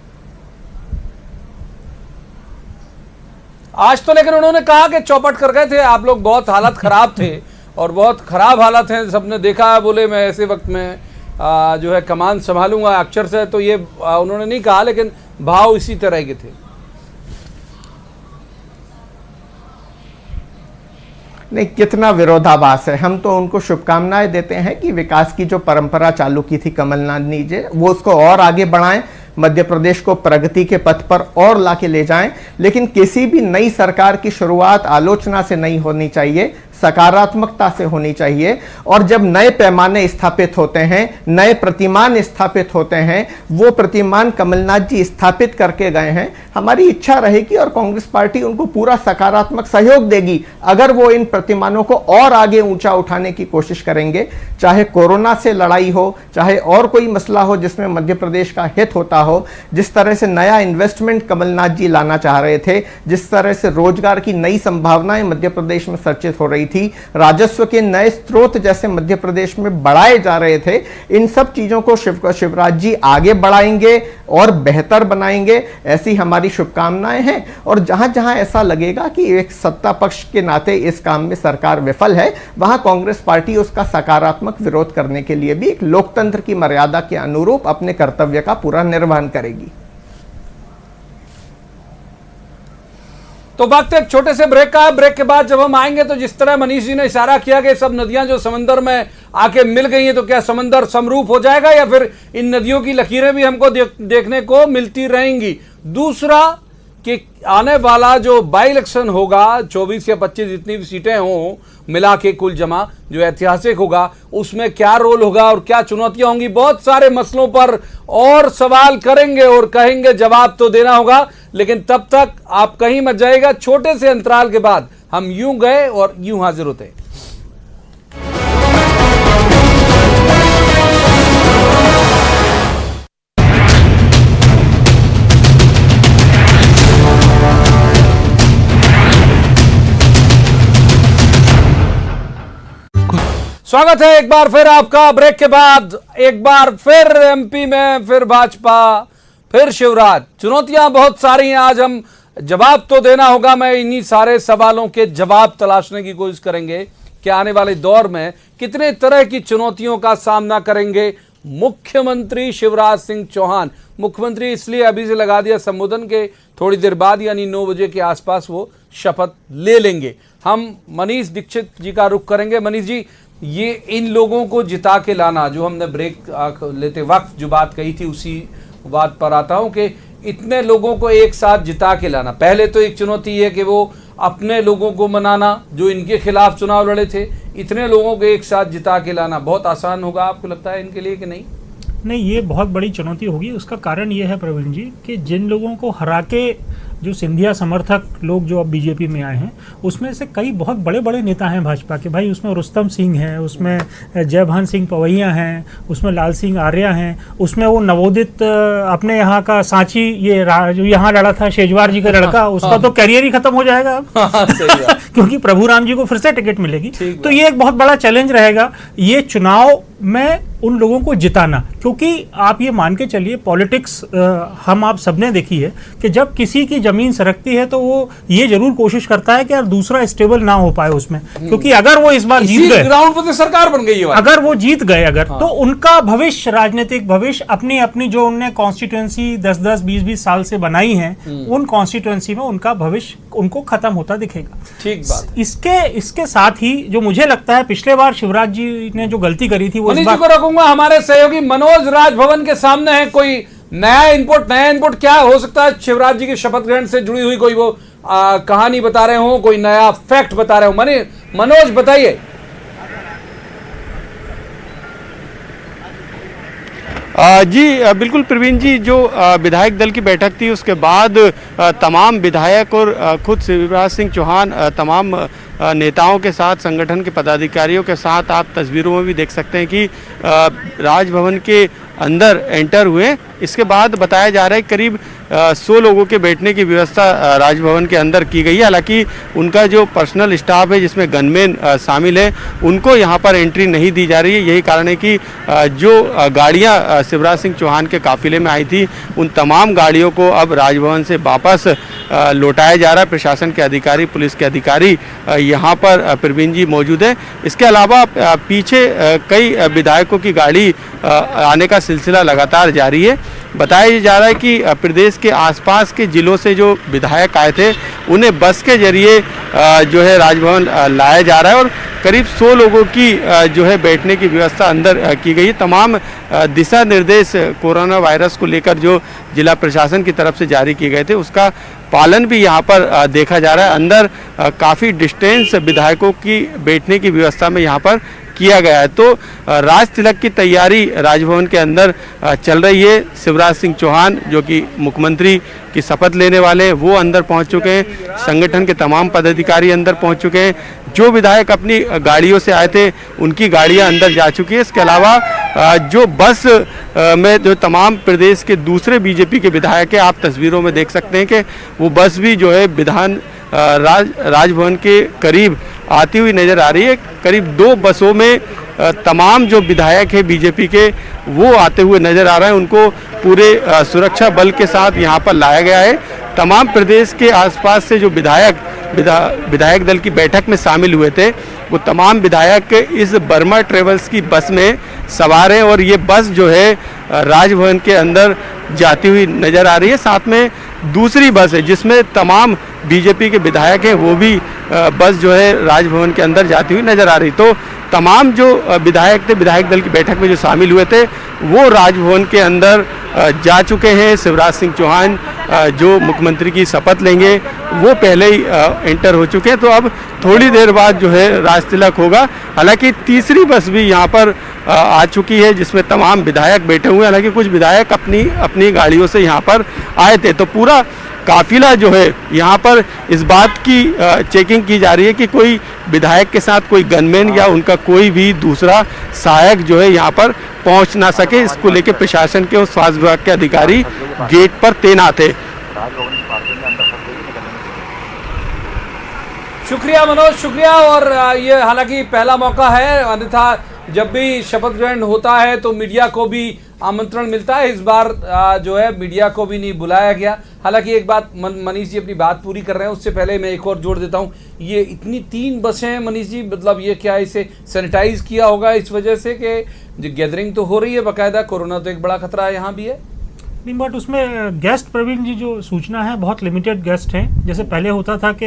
आज तो लेकिन उन्होंने कहा कि चौपट कर गए थे आप लोग, बहुत हालत खराब थे और बहुत खराब हालत है, सबने देखा। बोले मैं ऐसे वक्त में जो है कमान संभालूंगा अक्षर से, तो ये उन्होंने नहीं कहा, लेकिन भाव इसी तरह के थे। नहीं, कितना विरोधाभास है। हम तो उनको शुभकामनाएं देते हैं कि विकास की जो परंपरा चालू की थी कमलनाथ जी, वो उसको और आगे बढ़ाएं, मध्य प्रदेश को प्रगति के पथ पर और लाके ले जाएं। लेकिन किसी भी नई सरकार की शुरुआत आलोचना से नहीं होनी चाहिए, सकारात्मकता से होनी चाहिए। और जब नए पैमाने स्थापित होते हैं, नए प्रतिमान स्थापित होते हैं, वो प्रतिमान कमलनाथ जी स्थापित करके गए हैं, हमारी इच्छा रहेगी और कांग्रेस पार्टी उनको पूरा सकारात्मक सहयोग देगी अगर वो इन प्रतिमानों को और आगे ऊंचा उठाने की कोशिश करेंगे। चाहे कोरोना से लड़ाई हो, चाहे और कोई मसला हो जिसमें मध्य प्रदेश का हित होता हो, जिस तरह से नया इन्वेस्टमेंट कमलनाथ जी लाना चाह रहे थे, जिस तरह से रोजगार की नई संभावनाएं मध्य प्रदेश में सर्जित हो रही थी, राजस्व के नए स्रोत जैसे मध्य प्रदेश में बढ़ाए जा रहे थे, इन सब चीजों को शिवराज जी आगे बढ़ाएंगे और बेहतर बनाएंगे, ऐसी हमारी शुभकामनाएं हैं। और जहां जहां ऐसा लगेगा कि एक सत्ता पक्ष के नाते इस काम में सरकार विफल है, वहां कांग्रेस पार्टी उसका सकारात्मक विरोध करने के लिए भी एक लोकतंत्र की मर्यादा के अनुरूप अपने कर्तव्य का पूरा निर्वहन करेगी। तो वक्त एक छोटे से ब्रेक का है। ब्रेक के बाद जब हम आएंगे तो जिस तरह मनीष जी ने इशारा किया कि सब नदियां जो समंदर में आके मिल गई हैं, तो क्या समंदर समरूप हो जाएगा या फिर इन नदियों की लकीरें भी हमको देखने को मिलती रहेंगी। दूसरा कि आने वाला जो बाई इलेक्शन होगा, 24 या 25 जितनी भी सीटें हों मिला के कुल जमा, जो ऐतिहासिक होगा, उसमें क्या रोल होगा और क्या चुनौतियां होंगी, बहुत सारे मसलों पर और सवाल करेंगे और कहेंगे, जवाब तो देना होगा। लेकिन तब तक आप कहीं मत जाइएगा, छोटे से अंतराल के बाद हम यूं गए और यूं हाजिर होते हैं। स्वागत है एक बार फिर आपका ब्रेक के बाद। एक बार फिर एमपी में, फिर भाजपा, फिर शिवराज। चुनौतियां बहुत सारी हैं, आज हम जवाब तो देना होगा। मैं इन्हीं सारे सवालों के जवाब तलाशने की कोशिश करेंगे कि आने वाले दौर में कितने तरह की चुनौतियों का सामना करेंगे मुख्यमंत्री शिवराज सिंह चौहान। मुख्यमंत्री इसलिए अभी से लगा दिया, संबोधन के थोड़ी देर बाद यानी 9 बजे के आसपास वो शपथ ले लेंगे। हम मनीष दीक्षित जी का रुख करेंगे। मनीष जी, ये इन लोगों को जिता के लाना, जो हमने ब्रेक लेते वक्त जो बात कही थी उसी बात पर आता हूं कि इतने लोगों को एक साथ जिता के लाना, पहले तो एक चुनौती है कि वो अपने लोगों को मनाना जो इनके खिलाफ चुनाव लड़े थे, इतने लोगों को एक साथ जिता के लाना बहुत आसान होगा आपको लगता है इनके लिए कि नहीं? नहीं, ये बहुत बड़ी चुनौती होगी। उसका कारण ये है प्रवीण जी कि जिन लोगों को हरा के जो सिंधिया समर्थक लोग जो अब बीजेपी में आए हैं, उसमें से कई बहुत बड़े बड़े नेता हैं भाजपा के। भाई उसमें रुस्तम सिंह हैं, उसमें जयभान सिंह पवैया हैं, उसमें लाल सिंह आर्या हैं, उसमें वो नवोदित अपने यहाँ का सांची, ये जो यहाँ लड़ा था शेजवार जी का लड़का, उसका तो कैरियर ही खत्म हो जाएगा अब क्योंकि प्रभु राम जी को फिर से टिकट मिलेगी। तो ये एक बहुत बड़ा चैलेंज रहेगा। ये चुनाव मैं उन लोगों को जिताना, क्योंकि आप ये मान के चलिए पॉलिटिक्स हम आप सबने देखी है कि जब किसी की जमीन सरकती है तो वो ये जरूर कोशिश करता है कि यार दूसरा स्टेबल ना हो पाए उसमें, क्योंकि अगर वो इस बार जीत गए, ग्राउंड पर तो सरकार बन गई है, अगर वो जीत गए अगर तो उनका भविष्य, राजनीतिक भविष्य, अपनी अपनी जो उनने कॉन्स्टिट्यूएंसी 10-10, 20-20 साल से बनाई है, उन कॉन्स्टिट्यूएंसी में उनका भविष्य उनको खत्म होता दिखेगा। ठीक बात। इसके साथ ही जो मुझे लगता है पिछले बार शिवराज जी ने जो गलती करी थी वो मनीष जी को रखूंगा, हमारे सहयोगी मनोज राजभवन के सामने है। कोई नया इनपुट क्या हो सकता है? शिवराज जी के शपथ ग्रहण से जुड़ी हुई कोई वो कहानी बता रहे हो, कोई नया फैक्ट बता रहे हो? मनोज बताइए। जी बिल्कुल प्रवीण जी, जो विधायक दल की बैठक थी उसके बाद तमाम विधायक और खुद शिवराज सिंह चौहान तमाम नेताओं के साथ, संगठन के पदाधिकारियों के साथ आप तस्वीरों में भी देख सकते हैं कि राजभवन के अंदर एंटर हुए। इसके बाद बताया जा रहा है करीब 100 लोगों के बैठने की व्यवस्था राजभवन के अंदर की गई है। हालांकि उनका जो पर्सनल स्टाफ है जिसमें गनमैन शामिल है, उनको यहाँ पर एंट्री नहीं दी जा रही है। यही कारण है कि जो गाड़ियाँ शिवराज सिंह चौहान के काफिले में आई थी, उन तमाम गाड़ियों को अब राजभवन से वापस लौटाया जा रहा है। प्रशासन के अधिकारी, पुलिस के अधिकारी यहाँ पर प्रवीण जी मौजूद है। इसके अलावा पीछे कई विधायकों की गाड़ी आने का सिलसिला लगातार जारी है। बताया जा रहा है कि प्रदेश के आसपास के जिलों से जो विधायक आए थे उन्हें बस के जरिए जो है राजभवन लाया जा रहा है और करीब 100 लोगों की जो है बैठने की व्यवस्था अंदर की गई है। तमाम दिशा निर्देश कोरोना वायरस को लेकर जो जिला प्रशासन की तरफ से जारी किए गए थे उसका पालन भी यहाँ पर देखा जा रहा है। अंदर काफ़ी डिस्टेंस विधायकों की बैठने की व्यवस्था में यहाँ पर किया गया है। तो राज तिलक की तैयारी राजभवन के अंदर चल रही है। शिवराज सिंह चौहान जो कि मुख्यमंत्री की शपथ लेने वाले हैं वो अंदर पहुंच चुके हैं। संगठन के तमाम पदाधिकारी अंदर पहुंच चुके हैं। जो विधायक अपनी गाड़ियों से आए थे उनकी गाड़ियां अंदर जा चुकी है। इसके अलावा जो बस में जो तमाम प्रदेश के दूसरे बीजेपी के विधायक हैं, आप तस्वीरों में देख सकते हैं कि वो बस भी जो है राजभवन के करीब आती हुई नज़र आ रही है। करीब 2 बसों में तमाम जो विधायक है बीजेपी के वो आते हुए नज़र आ रहे हैं। उनको पूरे सुरक्षा बल के साथ यहाँ पर लाया गया है। तमाम प्रदेश के आसपास से जो विधायक दल की बैठक में शामिल हुए थे वो तमाम विधायक इस बर्मा ट्रेवल्स की बस में सवार हैं और ये बस जो है राजभवन के अंदर जाती हुई नज़र आ रही है। साथ में दूसरी बस है जिसमें तमाम बीजेपी के विधायक हैं, वो भी बस जो है राजभवन के अंदर जाती हुई नज़र आ रही। तो तमाम जो विधायक थे, विधायक दल की बैठक में जो शामिल हुए थे वो राजभवन के अंदर जा चुके हैं। शिवराज सिंह चौहान जो मुख्यमंत्री की शपथ लेंगे वो पहले ही एंटर हो चुके हैं। तो अब थोड़ी देर बाद जो है राज तिलक होगा। हालांकि तीसरी बस भी यहाँ पर आ चुकी है जिसमें तमाम विधायक बैठे हुए हैं। हालांकि कुछ विधायक अपनी गाड़ियों से यहाँ पर आए थे। तो पूरा काफिला जो है यहाँ पर इस बात की चेकिंग की जा रही है कि कोई विधायक के साथ कोई गनमैन या उनका कोई भी दूसरा सहायक जो है यहाँ पर पहुँच ना सके। इसको लेकर प्रशासन के और स्वास्थ्य विभाग के अधिकारी गेट पर तैनात है। शुक्रिया मनोज, शुक्रिया। और ये हालांकि पहला मौका है, अन्यथा जब भी शपथ ग्रहण होता है तो मीडिया को भी आमंत्रण मिलता है। इस बार जो है मीडिया को भी नहीं बुलाया गया। हालांकि एक बात, मनीष जी अपनी बात पूरी कर रहे हैं उससे पहले मैं एक और जोड़ देता हूं। ये इतनी 3 बसें मनीष जी, मतलब ये क्या इसे सैनिटाइज किया होगा इस वजह से कि गैदरिंग तो हो रही है बाकायदा, कोरोना तो एक बड़ा खतरा है यहाँ भी है। नहीं, बट उसमें गेस्ट प्रवीण जी जो सूचना है बहुत लिमिटेड गेस्ट हैं। जैसे पहले होता था कि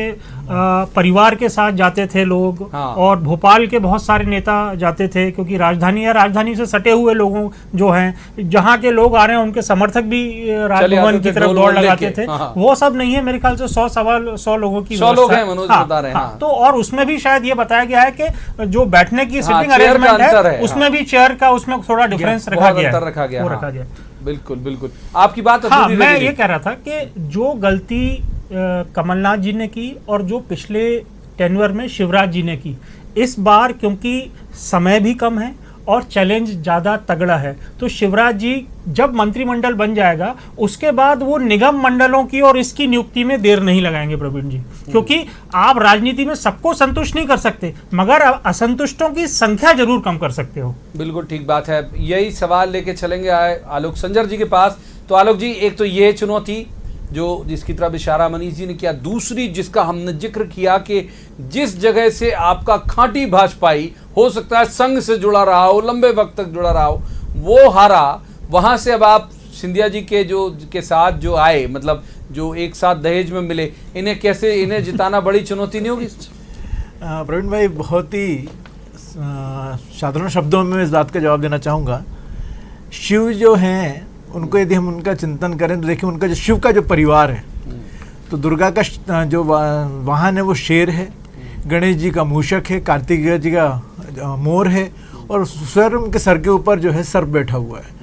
परिवार के साथ जाते थे लोग, हाँ। और भोपाल के बहुत सारे नेता जाते थे क्योंकि राजधानी है, राजधानी से सटे हुए लोगों जो हैं, जहाँ के लोग आ रहे हैं उनके समर्थक भी राजभवन की तरफ दौड़ लगाते थे। हाँ। वो सब नहीं है, मेरे ख्याल से 100 लोगों की 100 लोग हैं मनोज बता रहे हैं। हाँ। तो और उसमें भी शायद ये बताया गया है कि जो बैठने की सिटिंग अरेंजमेंट है उसमें भी चेयर का उसमें थोड़ा डिफरेंस रखा गया। बिल्कुल बिल्कुल, आपकी बात हाँ, मैं ये कह रहा था कि जो गलती कमलनाथ जी ने की और जो पिछले टेन्योर में शिवराज जी ने की, इस बार क्योंकि समय भी कम है और चैलेंज ज़्यादा तगड़ा है। तो शिवराज जी जब मंत्रिमंडल बन जाएगा उसके बाद वो निगम मंडलों की और इसकी नियुक्ति में देर नहीं लगाएंगे प्रवीण जी, क्योंकि आप राजनीति में सबको संतुष्ट नहीं कर सकते मगर असंतुष्टों की संख्या जरूर कम कर सकते हो। बिल्कुल ठीक बात है। यही सवाल लेके चलेंगे आलोक संजर जी के पास। तो आलोक जी, एक तो ये चुनौती जो जिसकी तरफ इशारा मनीष जी ने किया, दूसरी जिसका हमने जिक्र किया कि जिस जगह से आपका खांटी भाजपाई हो सकता है संघ से जुड़ा रहा हो, लंबे वक्त तक जुड़ा रहा हो, वो हारा, वहां से अब आप सिंधिया जी के साथ जो आए, मतलब जो एक साथ दहेज में मिले, इन्हें जिताना बड़ी चुनौती नहीं होगी? प्रवीण भाई, बहुत ही साधारण शब्दों में इस बात का जवाब देना चाहूँगा। शिव जो हैं उनको यदि हम उनका चिंतन करें तो देखिए, उनका जो शिव का जो परिवार है, तो दुर्गा का जो वाहन है वो शेर है, गणेश जी का मूषक है, कार्तिकेय जी का मोर है, और स्वयं के सर के ऊपर जो है सर्प बैठा हुआ है।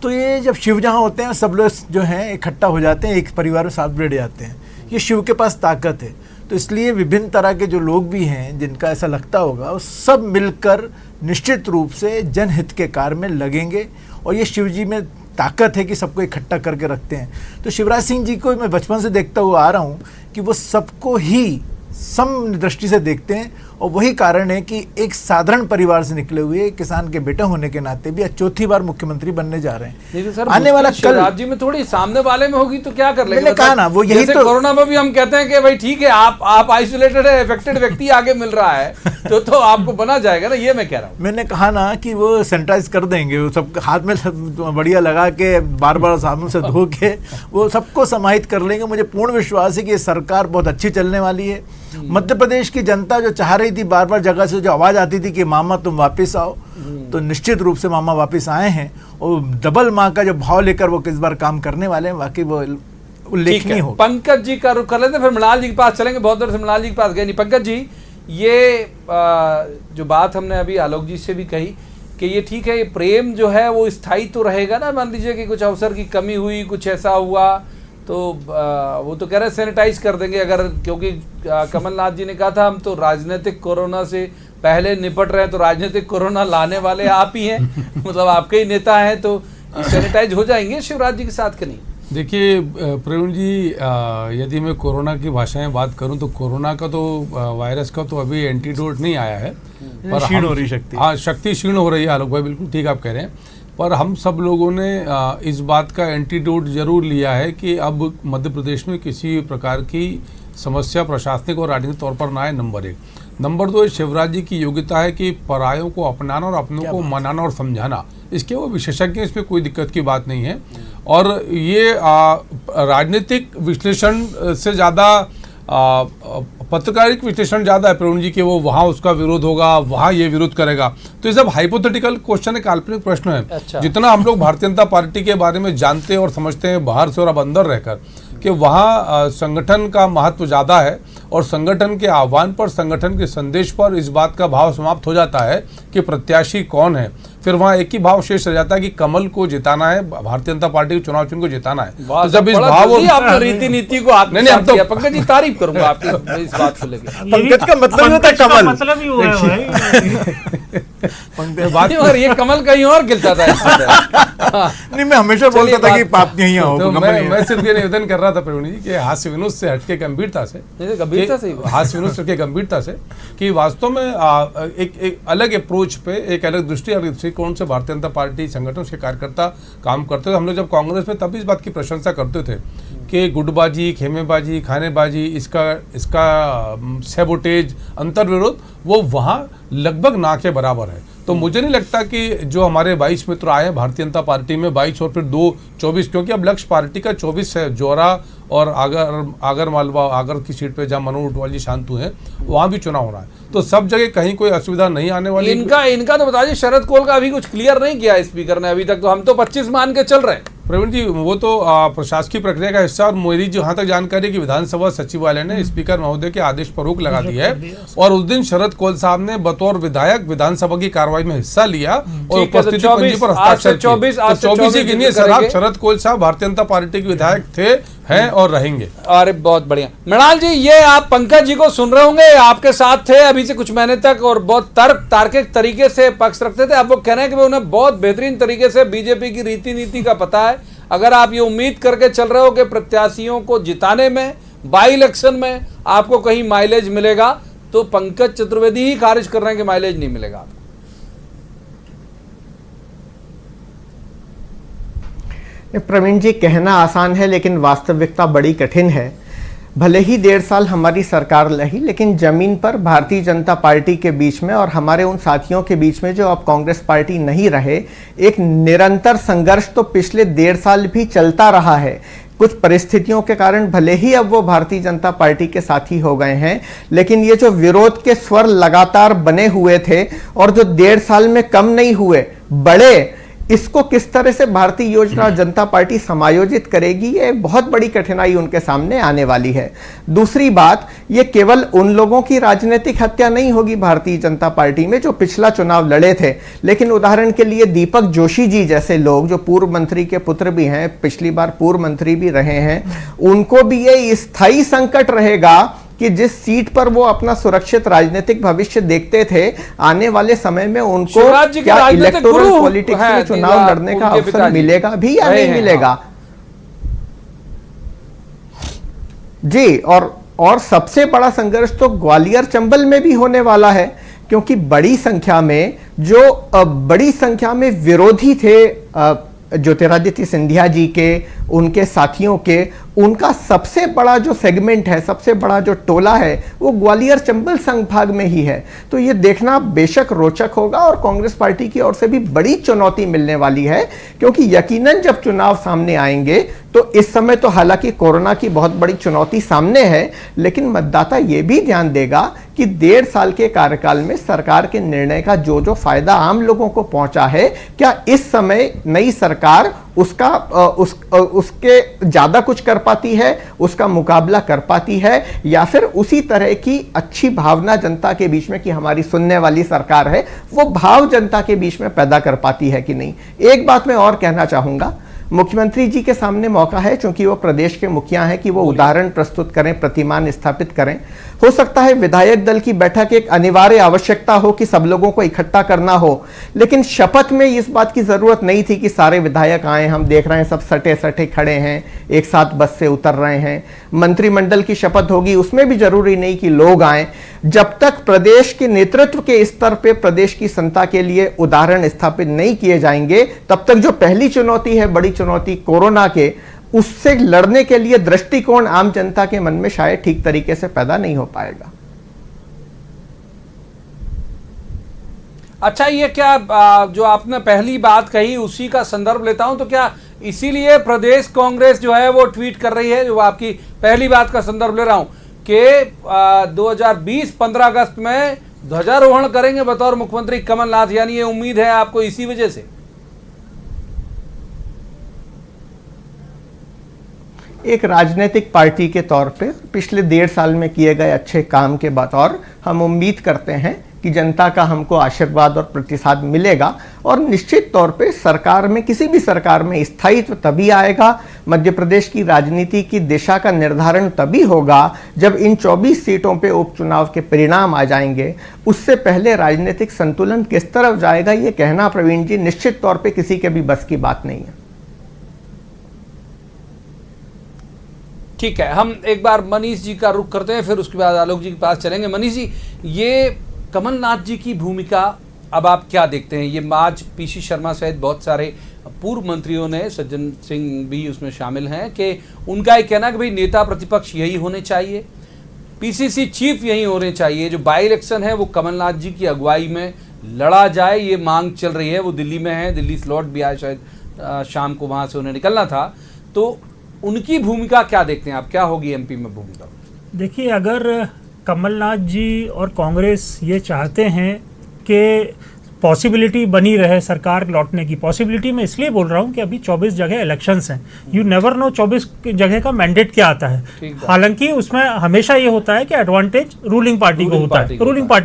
तो ये जब शिव जहाँ होते हैं सब लोग जो हैं इकट्ठा हो जाते हैं, एक परिवार में साथ बैठ जाते हैं। ये शिव के पास ताकत है। तो इसलिए विभिन्न तरह के जो लोग भी हैं जिनका ऐसा लगता होगा, वो सब मिलकर निश्चित रूप से जनहित के कार्य में लगेंगे। और ये शिव जी में ताकत है कि सबको इकट्ठा करके रखते हैं। तो शिवराज सिंह जी को मैं बचपन से देखता हुआ आ रहा हूँ कि वो सबको ही सम दृष्टि से देखते हैं, और वही कारण है कि एक साधारण परिवार से निकले हुए किसान के बेटे होने के नाते भी चौथी बार मुख्यमंत्री बनने जा रहे हैं। तो सर, आने वाला कल राज्य में थोड़ी सामने वाले में होगी तो क्या कर लेंगे? मैंने कहा ना, वो यही तो कोरोना में भी हम कहते हैं कि भाई ठीक है, आप आइसोलेटेड है, इफेक्टेड व्यक्ति आगे मिल रहा है तो आपको बना जाएगा ना, ये मैं कह रहा हूँ। मैंने कहा ना कि वो सैनिटाइज कर देंगे, वो सब हाथ में बढ़िया लगा के बार बार साबुन से धो के वो सबको समाहित कर लेंगे। मुझे पूर्ण विश्वास है कि ये सरकार बहुत अच्छी चलने वाली है। मध्य प्रदेश की जनता जो चाह रही थी, बार बार जगह से जो आवाज आती थी कि मामा तुम वापस आओ, तो निश्चित रूप से मामा वापस आए हैं, और डबल माँ का जो भाव लेकर वो किस बार काम करने वाले हैं, वाकई वो उल्लेखनीय हो। पंकज जी का रुख कर लेते, फिर मृणाल जी के पास चलेंगे। बहुत देर से मृणाल जी के पास गए नहीं। पंकज जी, ये जो बात हमने अभी आलोक जी से भी कही कि ये ठीक है, ये प्रेम जो है वो स्थायी तो रहेगा ना। मान लीजिए कि कुछ अवसर की कमी हुई, कुछ ऐसा हुआ तो वो तो कह रहे सैनिटाइज कर देंगे अगर, क्योंकि कमलनाथ जी ने कहा था हम तो राजनीतिक कोरोना से पहले निपट रहे हैं, तो राजनीतिक कोरोना लाने वाले आप ही हैं मतलब आपके ही नेता हैं, तो सैनिटाइज हो जाएंगे शिवराज जी के साथ कि नहीं? देखिए प्रवीण जी, यदि मैं कोरोना की भाषा में बात करूं तो कोरोना का तो वायरस का तो अभी एंटीडोट नहीं आया है, पर क्षीण हो रही शक्ति, हाँ शक्ति क्षीण हो रही है। आलोक भाई बिल्कुल ठीक आप कह रहे हैं, पर हम सब लोगों ने इस बात का एंटीडोट जरूर लिया है कि अब मध्य प्रदेश में किसी प्रकार की समस्या प्रशासनिक और राजनीतिक तौर पर ना आए, नंबर 1। नंबर 2, शिवराज जी की योग्यता है कि परायों को अपनाना और अपनों को मनाना और समझाना, इसके वो विशेषज्ञ, इसमें कोई दिक्कत की बात नहीं है। और ये राजनीतिक विश्लेषण से ज़्यादा पत्रकारिक विश्लेषण ज़्यादा है प्रवीण जी, कि वो वहाँ उसका विरोध होगा, वहाँ ये विरोध करेगा, तो ये सब हाइपोथेटिकल क्वेश्चन है, काल्पनिक प्रश्न है। अच्छा। जितना हम लोग भारतीय जनता पार्टी के बारे में जानते और समझते हैं बाहर से और अब अंदर रहकर, कि वहाँ संगठन का महत्व ज़्यादा है, और संगठन के आह्वान पर, संगठन के संदेश पर इस बात का भाव समाप्त हो जाता है कि प्रत्याशी कौन है। फिर वहाँ एक ही भाव शेष रह जाता है कि कमल को जिताना है, भारतीय जनता पार्टी के चुनाव चिन्ह को जिताना है। तो जब इस भाव आपने रीति नीति को आत्मसात किया, पंकज जी तारीफ करूंगा आपकी इस बात को लेकर। पंकज का मतलब होता है कमल, मतलब ही हुआ है भाई। बात और ये कमल कहीं और खिलता था। नहीं, मैं हमेशा बोलता था कि पाप यहीं आओ। तो मैं सिर्फ ये निवेदन कर रहा था प्रवीण जी कि हास्य विनोद से हटके गंभीरता से, हास्य विनोद से गंभीरता से, कि वास्तव में एक अलग अप्रोच पे, एक अलग दृष्टिकोण से भारतीय जनता पार्टी संगठन के कार्यकर्ता काम करते थे। हम लोग जब कांग्रेस में तब इस बात की प्रशंसा करते थे कि गुटबाजी, खेमेबाजी, खानेबाजी, इसका सैबोटेज, अंतर्विरोध, वो वहाँ लगभग ना के बराबर है। तो मुझे नहीं लगता कि जो हमारे 22 मित्र आए भारतीय जनता पार्टी में, 22 और फिर 2 24, क्योंकि अब लक्ष्य पार्टी का 24 है, जोरा और आगर मालवा, आगर की सीट पे जहाँ मनोहर ऊंटवाल जी शांतु हैं, वहाँ भी चुनाव हो रहा है, तो सब जगह कहीं कोई असुविधा नहीं आने वाली। इनका तो बताइए, शरद कोल का अभी कुछ क्लियर नहीं किया स्पीकर ने अभी तक, तो हम तो 25 मान के चल रहे हैं। प्रवीण जी, वो तो प्रशासकीय प्रक्रिया का हिस्सा, और मेरी जहाँ तक जानकारी कि विधानसभा सचिवालय ने स्पीकर महोदय के आदेश पर रोक लगा दी है, और उस दिन शरद कोल साहब ने बतौर विधायक विधानसभा की कार्रवाई में हिस्सा लिया और उपस्थिति पंजी पर हस्ताक्षर किए। 24 गिनिए सर, आप शरद कोल साहब भारतीय जनता पार्टी के विधायक थे, हैं और रहेंगे। अरे बहुत बढ़िया। मृणाल जी, ये आप पंकज जी को सुन रहे होंगे, आपके साथ थे अभी से कुछ महीने तक और बहुत तार्किक तरीके से पक्ष रखते थे। अब वो कह रहे हैं कि उन्हें बहुत बेहतरीन तरीके से बीजेपी की रीति नीति का पता है। अगर आप ये उम्मीद करके चल रहे हो कि प्रत्याशियों को जिताने में, बाई इलेक्शन में आपको कहीं माइलेज मिलेगा, तो पंकज चतुर्वेदी ही खारिज कर रहे हैं कि माइलेज नहीं मिलेगा आपको। प्रवीण जी, कहना आसान है लेकिन वास्तविकता बड़ी कठिन है। भले ही 1.5 साल हमारी सरकार रही, लेकिन जमीन पर भारतीय जनता पार्टी के बीच में और हमारे उन साथियों के बीच में जो अब कांग्रेस पार्टी नहीं रहे, एक निरंतर संघर्ष तो पिछले 1.5 साल भी चलता रहा है। कुछ परिस्थितियों के कारण भले ही अब वो भारतीय जनता पार्टी के साथी हो गए हैं, लेकिन ये जो विरोध के स्वर लगातार बने हुए थे और जो 1.5 साल में कम नहीं हुए, बढ़े, इसको किस तरह से भारतीय योजना जनता पार्टी समायोजित करेगी, ये बहुत बड़ी कठिनाई उनके सामने आने वाली है। दूसरी बात, ये केवल उन लोगों की राजनीतिक हत्या नहीं होगी भारतीय जनता पार्टी में जो पिछला चुनाव लड़े थे, लेकिन उदाहरण के लिए दीपक जोशी जी जैसे लोग जो पूर्व मंत्री के पुत्र भी हैं, पिछली बार पूर्व मंत्री भी रहे हैं, उनको भी ये स्थायी संकट रहेगा कि जिस सीट पर वो अपना सुरक्षित राजनीतिक भविष्य देखते थे, आने वाले समय में उनको क्या इलेक्टोरल पॉलिटिक्स में चुनाव लड़ने का अवसर मिलेगा भी या नहीं मिलेगा। जी, और सबसे बड़ा संघर्ष तो ग्वालियर चंबल में भी होने वाला है, क्योंकि बड़ी संख्या में विरोधी थे ज्योतिरादित्य सिंधिया जी के, उनके साथियों के, उनका सबसे बड़ा जो सेगमेंट है, सबसे बड़ा जो टोला है, वो ग्वालियर चंबल संभाग में ही है। तो ये देखना बेशक रोचक होगा और कांग्रेस पार्टी की ओर से भी बड़ी चुनौती मिलने वाली है, क्योंकि यकीनन जब चुनाव सामने आएंगे तो इस समय तो हालांकि कोरोना की बहुत बड़ी चुनौती सामने है, लेकिन मतदाता ये भी ध्यान देगा कि 1.5 साल के कार्यकाल में सरकार के निर्णय का जो फायदा आम लोगों को पहुंचा है, क्या इस समय नई सरकार उसके ज्यादा कुछ कर पाती है, उसका मुकाबला कर पाती है, या फिर उसी तरह की अच्छी भावना जनता के बीच में कि हमारी सुनने वाली सरकार है, वो भाव जनता के बीच में पैदा कर पाती है कि नहीं। एक बात मैं और कहना चाहूंगा, मुख्यमंत्री जी के सामने मौका है, क्योंकि वो प्रदेश के मुखिया हैं, कि वो उदाहरण प्रस्तुत करें, प्रतिमान स्थापित करें। हो सकता है विधायक दल की बैठक एक अनिवार्य आवश्यकता हो कि सब लोगों को इकट्ठा करना हो, लेकिन शपथ में इस बात की जरूरत नहीं थी कि सारे विधायक आए। हम देख रहे हैं सब सटे सटे खड़े हैं, एक साथ बस से उतर रहे हैं। मंत्रिमंडल की शपथ होगी, उसमें भी जरूरी नहीं कि लोग आए। जब तक प्रदेश के नेतृत्व के स्तर पे प्रदेश की जनता के लिए उदाहरण स्थापित नहीं किए जाएंगे, तब तक जो पहली चुनौती है, बड़ी चुनौती कोरोना के, उससे लड़ने के लिए दृष्टिकोण आम जनता के मन में शायद ठीक तरीके से पैदा नहीं हो पाएगा। अच्छा, ये क्या जो आपने पहली बात कही उसी का संदर्भ लेता हूं, तो क्या इसीलिए प्रदेश कांग्रेस जो है वो ट्वीट कर रही है, जो आपकी पहली बात का संदर्भ ले रहा हूं, कि 2020 15 अगस्त में ध्वजारोहण करेंगे बतौर मुख्यमंत्री कमलनाथ, यानी ये उम्मीद है आपको इसी वजह से? एक राजनीतिक पार्टी के तौर पे पिछले 1.5 साल में किए गए अच्छे काम के बतौर हम उम्मीद करते हैं कि जनता का हमको आशीर्वाद और प्रतिसाद मिलेगा, और निश्चित तौर पे सरकार में, किसी भी सरकार में स्थायित्व तभी आएगा, मध्य प्रदेश की राजनीति की दिशा का निर्धारण तभी होगा जब इन 24 सीटों पे उपचुनाव के परिणाम आ जाएंगे। उससे पहले राजनीतिक संतुलन किस तरफ जाएगा, ये कहना प्रवीण जी निश्चित तौर पे किसी के भी बस की बात नहीं है। ठीक है, हम एक बार मनीष जी का रुख करते हैं, फिर उसके बाद आलोक जी के पास चलेंगे। मनीष जी, ये कमलनाथ जी की भूमिका अब आप क्या देखते हैं? ये आज पीसी शर्मा सहित बहुत सारे पूर्व मंत्रियों ने, सज्जन सिंह भी उसमें शामिल हैं, कि उनका एक कहना कि भाई नेता प्रतिपक्ष यही होने चाहिए, पीसीसी चीफ यही होने चाहिए, जो बाई इलेक्शन है वो कमलनाथ जी की अगुवाई में लड़ा जाए, ये मांग चल रही है। वो दिल्ली में है, दिल्ली स्लॉट भी आया, शायद शाम को वहाँ से उन्हें निकलना था। तो उनकी भूमिका क्या देखते हैं आप, क्या होगी एमपी में भूमिका? देखिए, अगर कमलनाथ जी और कांग्रेस ये चाहते हैं कि पॉसिबिलिटी बनी रहे सरकार लौटने की। पॉसिबिलिटी मैं इसलिए बोल रहा हूं कि अभी 24 जगह इलेक्शंस हैं, यू नेवर नो 24 जगह का मैंडेट क्या आता है। हालांकि उसमें हमेशा ये होता है कि एडवांटेज रूलिंग पार्टी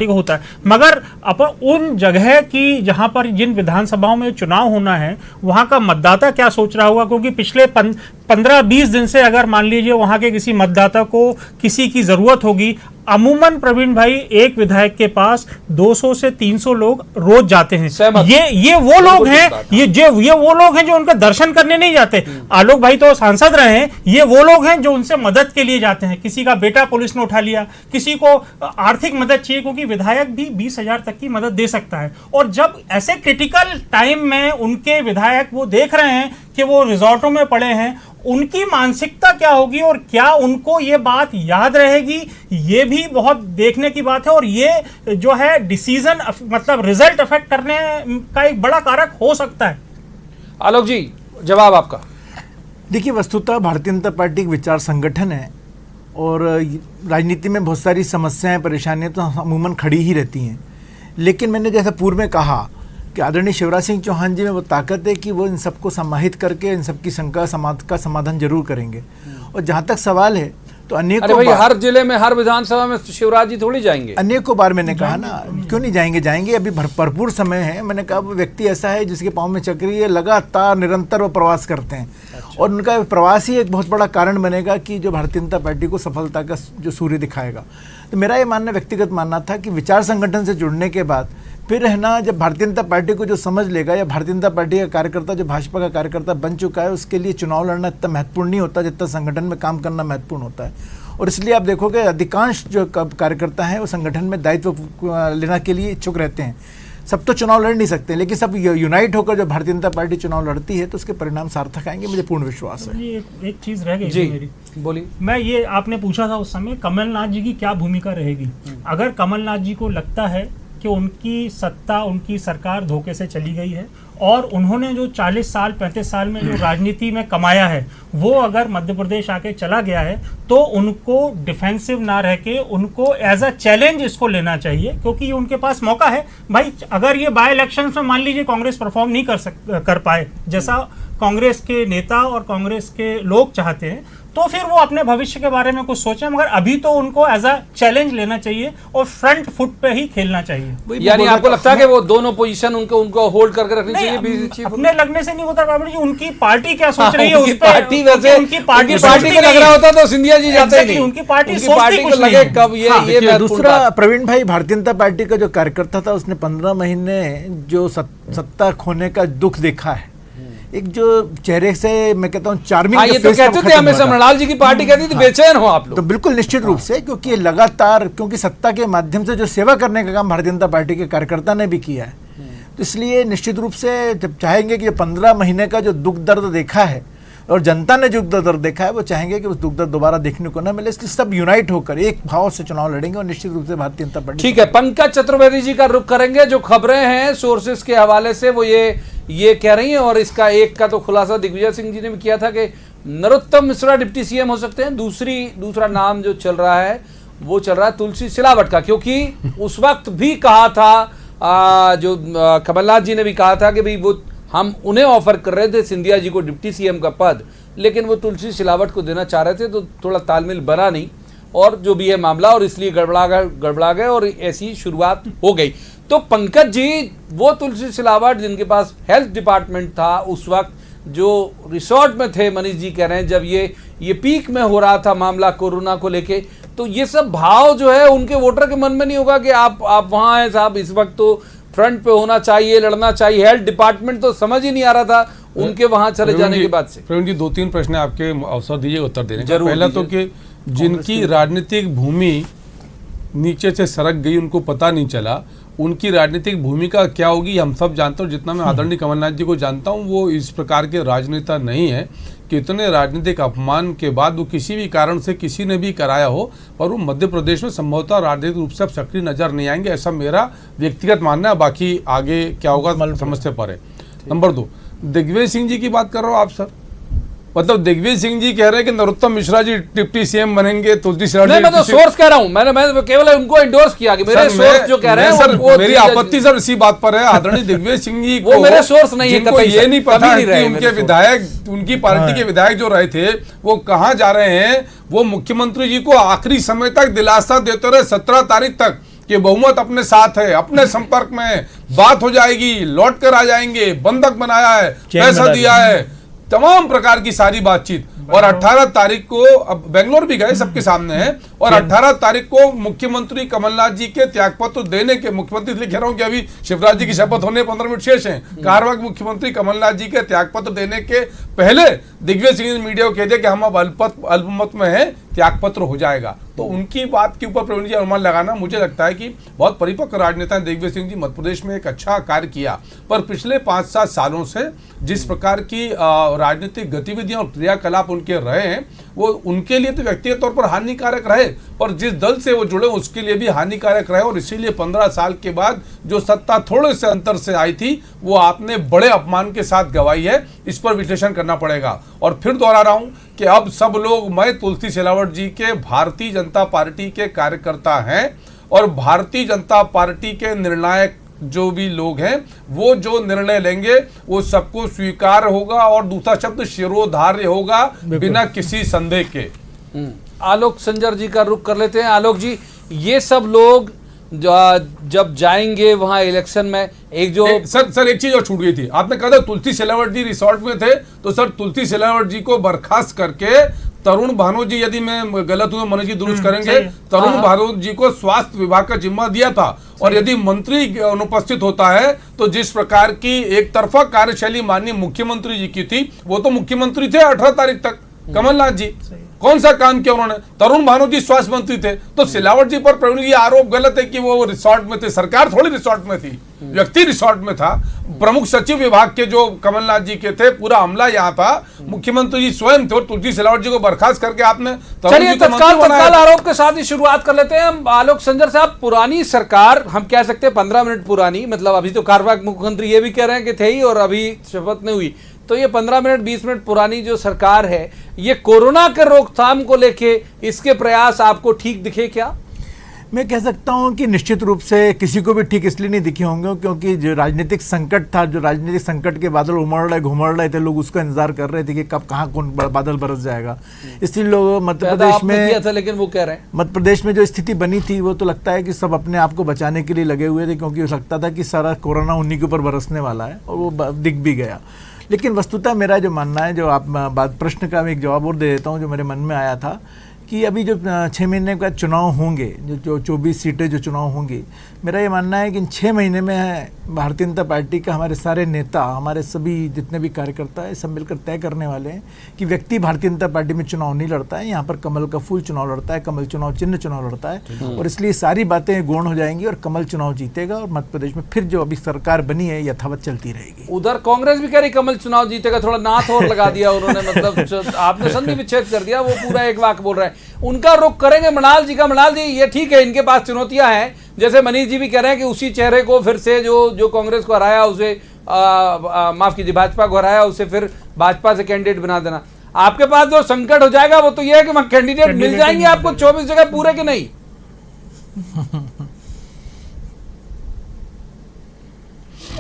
को होता है, मगर अपन उन जगह की जहां पर जिन विधानसभाओं में चुनाव होना है वहां का मतदाता क्या सोच रहा होगा, क्योंकि पिछले 15-20 दिन से अगर मान लीजिए वहां के किसी मतदाता को किसी की जरूरत होगी, अमूमन प्रवीण भाई एक विधायक के पास 200 से 300 लोग रोज जाते हैं। ये वो लोग हैं, ये वो लोग हैं जो उनका दर्शन करने नहीं जाते। आलोक भाई तो सांसद रहे हैं, ये वो लोग हैं जो उनसे मदद के लिए जाते हैं। किसी का बेटा पुलिस ने उठा लिया, किसी को आर्थिक मदद चाहिए, क्योंकि विधायक भी 20,000 तक की मदद दे सकता है। और जब ऐसे क्रिटिकल टाइम में उनके विधायक वो देख रहे हैं कि वो रिजॉर्टों में पड़े हैं, उनकी मानसिकता क्या होगी और क्या उनको ये बात याद रहेगी, ये भी बहुत देखने की बात है। और ये जो है डिसीजन मतलब रिजल्ट अफेक्ट करने का एक बड़ा कारक हो सकता है। आलोक जी, जवाब आपका। देखिए, वस्तुतः भारतीय जनता पार्टी एक विचार संगठन है और राजनीति में बहुत सारी समस्याएं परेशानियां तो अमूमन खड़ी ही रहती हैं, लेकिन मैंने जैसा पूर्व में कहा कि आदरणीय शिवराज सिंह चौहान जी में वो ताकत है कि वो इन सबको समाहित करके इन सबकी शंका का समाधान जरूर करेंगे। और जहाँ तक सवाल है तो अनेकों भाई हर जिले में हर विधानसभा में शिवराज जी थोड़ी जाएंगे। अनेकों बार मैंने कहा ना, क्यों नहीं जाएंगे, अभी भरपूर समय है। मैंने कहा वो व्यक्ति ऐसा है जिसके पाँव में चक्री है, लगातार निरंतर वो प्रवास करते हैं। अच्छा। और उनका प्रवास ही एक बहुत बड़ा कारण बनेगा कि जो भारतीय जनता पार्टी को सफलता का जो सूर्य दिखाएगा। तो मेरा ये मानना, व्यक्तिगत मानना था कि विचार संगठन से जुड़ने के बाद फिर है ना, जब भारतीय जनता पार्टी को जो समझ लेगा, या भारतीय जनता पार्टी का कार्यकर्ता जो भाजपा का कार्यकर्ता बन चुका है, उसके लिए चुनाव लड़ना इतना महत्वपूर्ण नहीं होता जितना संगठन में काम करना महत्वपूर्ण होता है। और इसलिए आप देखोगे अधिकांश जो कार्यकर्ता हैं वो संगठन में दायित्व लेने के लिए इच्छुक रहते हैं। सब तो चुनाव लड़ नहीं सकते, लेकिन सब यूनाइट होकर जब भारतीय जनता पार्टी चुनाव लड़ती है तो उसके परिणाम सार्थक आएंगे, मुझे पूर्ण विश्वास है। एक चीज रह गई मेरी, बोलिए। मैं ये आपने पूछा था उस समय कमलनाथ जी की क्या भूमिका रहेगी। अगर कमलनाथ जी को लगता है कि उनकी सत्ता, उनकी सरकार धोखे से चली गई है और उन्होंने जो 40 साल 35 साल में जो राजनीति में कमाया है वो अगर मध्य प्रदेश आके चला गया है, तो उनको डिफेंसिव ना रह के उनको एज अ चैलेंज इसको लेना चाहिए, क्योंकि ये उनके पास मौका है। भाई अगर ये बाय इलेक्शन में मान लीजिए कांग्रेस परफॉर्म नहीं कर पाए जैसा कांग्रेस के नेता और कांग्रेस के लोग चाहते हैं, तो फिर वो अपने भविष्य के बारे में कुछ सोचें, मगर अभी तो उनको एज अ चैलेंज लेना चाहिए और फ्रंट फुट पे ही खेलना चाहिए। यानी आपको लगता है कि वो दोनों पोजीशन उनको होल्ड करके रखनी चाहिए? अपने लगने से नहीं होता बाबू जी, उनकी पार्टी क्या सोच रही है उस पे, पार्टी वैसे उनकी पार्टी को लग रहा होता तो सिंधिया जी जाते ही नहीं। उनकी पार्टी को लगे कब ये दूसरा प्रवीण भाई, भारतीय जनता पार्टी का जो कार्यकर्ता था उसने 15 महीने जो सत्ता खोने का दुख देखा है, एक जो चेहरे से मैं कहता हूँ चार्मिंग, ये तो कहते थे हमेशा मृणाल जी की पार्टी कहती थी बेचैन हो आप लोग। तो बिल्कुल निश्चित रूप से, क्योंकि लगातार क्योंकि सत्ता के माध्यम से जो सेवा करने का काम भारतीय जनता पार्टी के कार्यकर्ता ने भी किया है, तो इसलिए निश्चित रूप से जब चाहेंगे कि 15 महीने का जो दुख दर्द देखा है और जनता ने जो दर्द देखा है, वो चाहेंगे कि उस दुख दर्द दोबारा देखने को ना मिले, इसलिए सब यूनाइट होकर एक भाव से चुनाव लड़ेंगे और निश्चित रूप से भारतीय जनता पार्टी। ठीक है, पंकज चतुर्वेदी जी का रुख करेंगे। जो खबरें हैं सोर्सेस के हवाले से वो ये कह रही हैं, और इसका एक का तो खुलासा दिग्विजय सिंह जी ने भी किया था कि नरोत्तम मिश्रा डिप्टी सीएम हो सकते हैं। दूसरा नाम जो चल रहा है वो चल रहा है तुलसी सिलावट का, क्योंकि उस वक्त भी कहा था जो कमलनाथ जी ने भी कहा था कि भाई वो हम उन्हें ऑफर कर रहे थे सिंधिया जी को डिप्टी सीएम का पद, लेकिन वो तुलसी सिलावट को देना चाह रहे थे, तो थोड़ा तालमेल बना नहीं और जो भी है मामला, और इसलिए गड़बड़ा गए और ऐसी शुरुआत हो गई। तो पंकज जी, वो तुलसी सिलावट जिनके पास हेल्थ डिपार्टमेंट था उस वक्त, जो रिसोर्ट में थे, मनीष जी कह रहे हैं जब ये पीक में हो रहा था मामला कोरोना को लेके, तो ये सब भाव जो है उनके वोटर के मन में नहीं होगा कि आप वहाँ हैं साहब, इस वक्त तो फ्रंट पे होना चाहिए, लड़ना चाहिए। हेल्थ डिपार्टमेंट तो समझ ही नहीं आ रहा था उनके वहां चले जाने के बाद से। प्रवीण जी, 2-3 प्रश्न आपके अवसर दीजिए उत्तर देने का। पहला तो कि जिनकी राजनीतिक भूमि नीचे से सरक गई, उनको पता नहीं चला, उनकी राजनीतिक भूमिका क्या होगी हम सब जानते हैं। जितना मैं आदरणीय कमलनाथ जी को जानता हूं, वो इस प्रकार के राजनेता नहीं है कि इतने राजनीतिक अपमान के बाद वो किसी भी कारण से किसी ने भी कराया हो, और वो मध्य प्रदेश में संभवतः राजनीतिक रूप से अब सक्रिय नजर नहीं आएंगे, ऐसा मेरा व्यक्तिगत मानना है। बाकी आगे क्या होगा समझ से परे। नंबर 2, दिग्विजय सिंह जी की बात कर रहे हो आप सर, मतलब दिग्विजय सिंह जी कह रहे हैं कि नरोत्तम मिश्रा जी डिप्टी सीएम बनेंगे, तुलसी सिलावट नहीं, मैं तो सोर्स कह रहा हूं, मैं केवल उनको इंडोर्स किया कि मेरे सोर्स जो कह रहे हैं सर, वो मेरी आपत्ति सर इसी बात पर है, आदरणीय दिग्विजय सिंह जी वो मेरे सोर्स नहीं है, जिनको ये नहीं पता है कि उनके विधायक, उनकी पार्टी के विधायक जो रहे थे वो कहाँ जा रहे हैं, वो मुख्यमंत्री जी को आखिरी समय तक दिलासा देते रहे 17 तारीख तक कि बहुमत अपने साथ है, अपने संपर्क में है, बात हो जाएगी, लौट कर आ जाएंगे, बंधक बनाया है, पैसा दिया है, तमाम प्रकार की सारी बातचीत। और 18 तारीख को अब बेंगलोर भी गए, सबके सामने है, और 18 तारीख को मुख्यमंत्री कमलनाथ जी के त्यागपत्र देने के, मुख्यमंत्री इसलिए कह रहा हूं कि अभी शिवराज जी की शपथ होने 15 मिनट शेष हैं, कारवां के मुख्यमंत्री कमलनाथ जी के त्यागपत्र देने के पहले दिग्विजय सिंह ने मीडिया को कह दिया कि हम अब अल्पमत में हैं, त्यागपत्र हो जाएगा। तो उनकी बात के ऊपर प्रवीण जी अनुमान लगाना, मुझे लगता है कि बहुत परिपक्व राजनेता दिग्विजय सिंह जी मध्य प्रदेश में एक अच्छा कार्य किया, पर पिछले 5-7 सालों से जिस प्रकार की राजनीतिक गतिविधियां और क्रियाकलाप उनके रहे हैं, वो उनके लिए तो व्यक्तिगत तौर पर हानिकारक रहे, और जिस दल से वो जुड़े उसके लिए भी हानिकारक रहे, और इसीलिए 15 साल के बाद जो सत्ता थोड़े से अंतर से आई थी वो आपने बड़े अपमान के साथ गंवाई है। इस पर विश्लेषण करना पड़ेगा। और फिर दोहरा रहा हूं कि अब सब लोग, मैं तुलसी सिलावट जी के भारतीय जनता पार्टी के कार्यकर्ता हैं, और भारतीय जनता पार्टी के निर्णायक जो भी लोग हैं वो जो निर्णय लेंगे वो सबको स्वीकार होगा, और दूसरा शब्द शिरोधार्य होगा, बिना किसी संदेह के। आलोक संजर जी का रुख कर लेते हैं। आलोक जी, ये सब लोग जब जाएंगे वहां इलेक्शन में, एक जो सर एक चीज और छूट गई थी, आपने कहा था तुलसी सिलावट जी रिसोर्ट में थे, तो सर तुलसी सिलावट जी को बर्खास्त करके तरुण भानोट जी, यदि मैं गलत हूं मनोज जी दुरुस्त करेंगे, तरुण भानोट जी को स्वास्थ्य विभाग का जिम्मा दिया था। और यदि मंत्री अनुपस्थित होता है तो जिस प्रकार की एक तरफा कार्यशैली माननीय मुख्यमंत्री जी की थी, वो तो मुख्यमंत्री थे 18 तारीख तक कमलनाथ जी, कौन सा काम किया उन्होंने? तरुण भानोट जी स्वास्थ्य मंत्री थे, तो सिलावट जी पर प्रवीण जी आरोप गलत है कि वो रिसोर्ट में थे। सरकार थोड़ी रिसोर्ट में थी, व्यक्ति रिसोर्ट में था। प्रमुख सचिव विभाग के जो कमलनाथ जी के थे, पूरा अमला यहाँ था, मुख्यमंत्री जी स्वयं थे, और तुलसी सिलावट जी को बर्खास्त करके आपने चलिए तत्काल आरोप के साथ ही शुरुआत कर लेते हैं हम। आलोक संजर साहब, पुरानी सरकार, हम कह सकते हैं 15 मिनट पुरानी, मतलब अभी तो कारवां मुख्यमंत्री ये भी कह रहे हैं कि थे ही, और अभी शपथ नहीं हुई, तो ये 15 मिनट 20 मिनट पुरानी जो सरकार है, ये कोरोना के रोकथाम को लेके इसके प्रयास आपको ठीक दिखे क्या? मैं कह सकता हूं कि निश्चित रूप से किसी को भी ठीक इसलिए नहीं दिखे होंगे क्योंकि जो राजनीतिक संकट था, जो राजनीतिक संकट के बादल घुमड़ रहे थे, लोग उसका इंतजार कर रहे थे कि कब कहाँ कौन बादल बरस जाएगा। इसलिए लोग मध्य प्रदेश में किया था, लेकिन वो कह रहे हैं मध्य प्रदेश में जो स्थिति बनी थी वो तो लगता है कि सब अपने आप को बचाने के लिए लगे हुए थे, क्योंकि लगता था कि सारा कोरोना उन्हीं के ऊपर बरसने वाला है, और वो दिख भी गया। लेकिन वस्तुतः मेरा जो मानना है, जो आप बात प्रश्न का मैं एक जवाब और दे देता हूँ, जो मेरे मन में आया था कि अभी जो 6 महीने का चुनाव होंगे, जो 24 सीटें जो चुनाव होंगी, मेरा ये मानना है कि इन 6 महीने में भारतीय जनता पार्टी का हमारे सारे नेता, हमारे सभी जितने भी कार्यकर्ता है, सब मिलकर तय करने वाले हैं कि व्यक्ति भारतीय जनता पार्टी में चुनाव नहीं लड़ता है, यहाँ पर कमल का फूल चुनाव लड़ता है, कमल चुनाव चिन्ह चुनाव लड़ता है, और इसलिए सारी बातें गौण हो जाएंगी और कमल चुनाव जीतेगा, और मध्य प्रदेश में फिर जो अभी सरकार बनी है यथावत चलती रहेगी। उधर कांग्रेस भी कह रही कमल चुनाव जीतेगा, थोड़ा नाथ और लगा दिया उन्होंने, मतलब आपने संधि विच्छेद कर दिया, वो पूरा एक वाक्य बोल रहे हैं। उनका रुख करेंगे मनाल जी का। मनाल जी, ये ठीक है, इनके पास चुनौतियां हैं, जैसे मनीष जी भी कह रहे हैं कि उसी चेहरे को फिर से जो कांग्रेस को हराया उसे माफ कीजिए भाजपा को हराया उसे फिर भाजपा से कैंडिडेट बना देना। आपके पास जो संकट हो जाएगा वो तो ये है कि वहां कैंडिडेट मिल जाएंगे आपको 24 जगह पूरे के नहीं।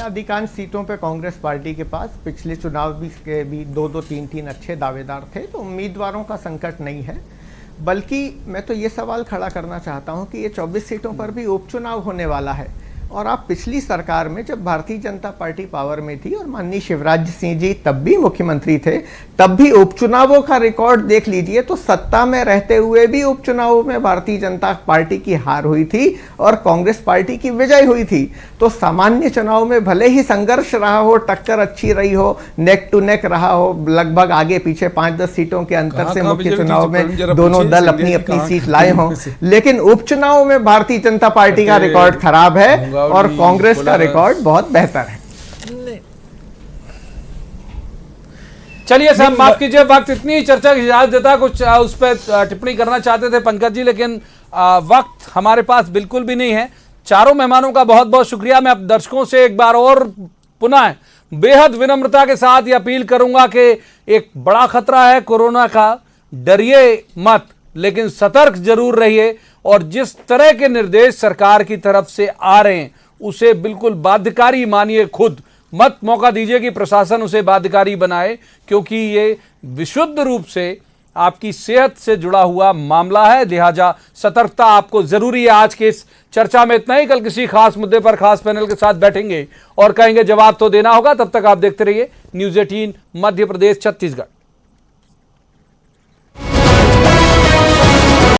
अधिकांश सीटों पे कांग्रेस पार्टी के पास पिछले चुनाव के भी 2-2, 3-3 अच्छे दावेदार थे, तो उम्मीदवारों का संकट नहीं है। बल्कि मैं तो ये सवाल खड़ा करना चाहता हूं कि ये 24 सीटों पर भी उपचुनाव होने वाला है, और आप पिछली सरकार में जब भारतीय जनता पार्टी पावर में थी और माननीय शिवराज सिंह जी तब भी मुख्यमंत्री थे, तब भी उपचुनावों का रिकॉर्ड देख लीजिए तो सत्ता में रहते हुए भी उपचुनावों में भारतीय जनता पार्टी की हार हुई थी और कांग्रेस पार्टी की विजय हुई थी। तो सामान्य चुनाव में भले ही संघर्ष रहा हो, टक्कर अच्छी रही हो, नेक टू नेक रहा हो, लगभग आगे पीछे 5-10 सीटों के अंतर से मुख्य चुनाव में दोनों दल अपनी अपनी सीट लाए हों, लेकिन उपचुनाव में भारतीय जनता पार्टी का रिकॉर्ड खराब है और कांग्रेस का रिकॉर्ड बहुत बेहतर है। चलिए साहब, माफ कीजिए, वक्त इतनी ही चर्चा की इजाजत देता, कुछ उस पर टिप्पणी करना चाहते थे पंकज जी, लेकिन वक्त हमारे पास बिल्कुल भी नहीं है। चारों मेहमानों का बहुत बहुत शुक्रिया। मैं अब दर्शकों से एक बार और पुनः बेहद विनम्रता के साथ ये अपील करूंगा कि एक बड़ा खतरा है कोरोना का, डरिए मत लेकिन सतर्क जरूर रहिए और जिस तरह के निर्देश सरकार की तरफ से आ रहे हैं उसे बिल्कुल बाध्यकारी मानिए, खुद मत मौका दीजिए कि प्रशासन उसे बाध्यकारी बनाए, क्योंकि ये विशुद्ध रूप से आपकी सेहत से जुड़ा हुआ मामला है। लिहाजा सतर्कता आपको जरूरी है। आज के इस चर्चा में इतना ही। कल किसी खास मुद्दे पर खास पैनल के साथ बैठेंगे और कहेंगे जवाब तो देना होगा। तब तक आप देखते रहिए न्यूज़ 18 मध्य प्रदेश छत्तीसगढ़।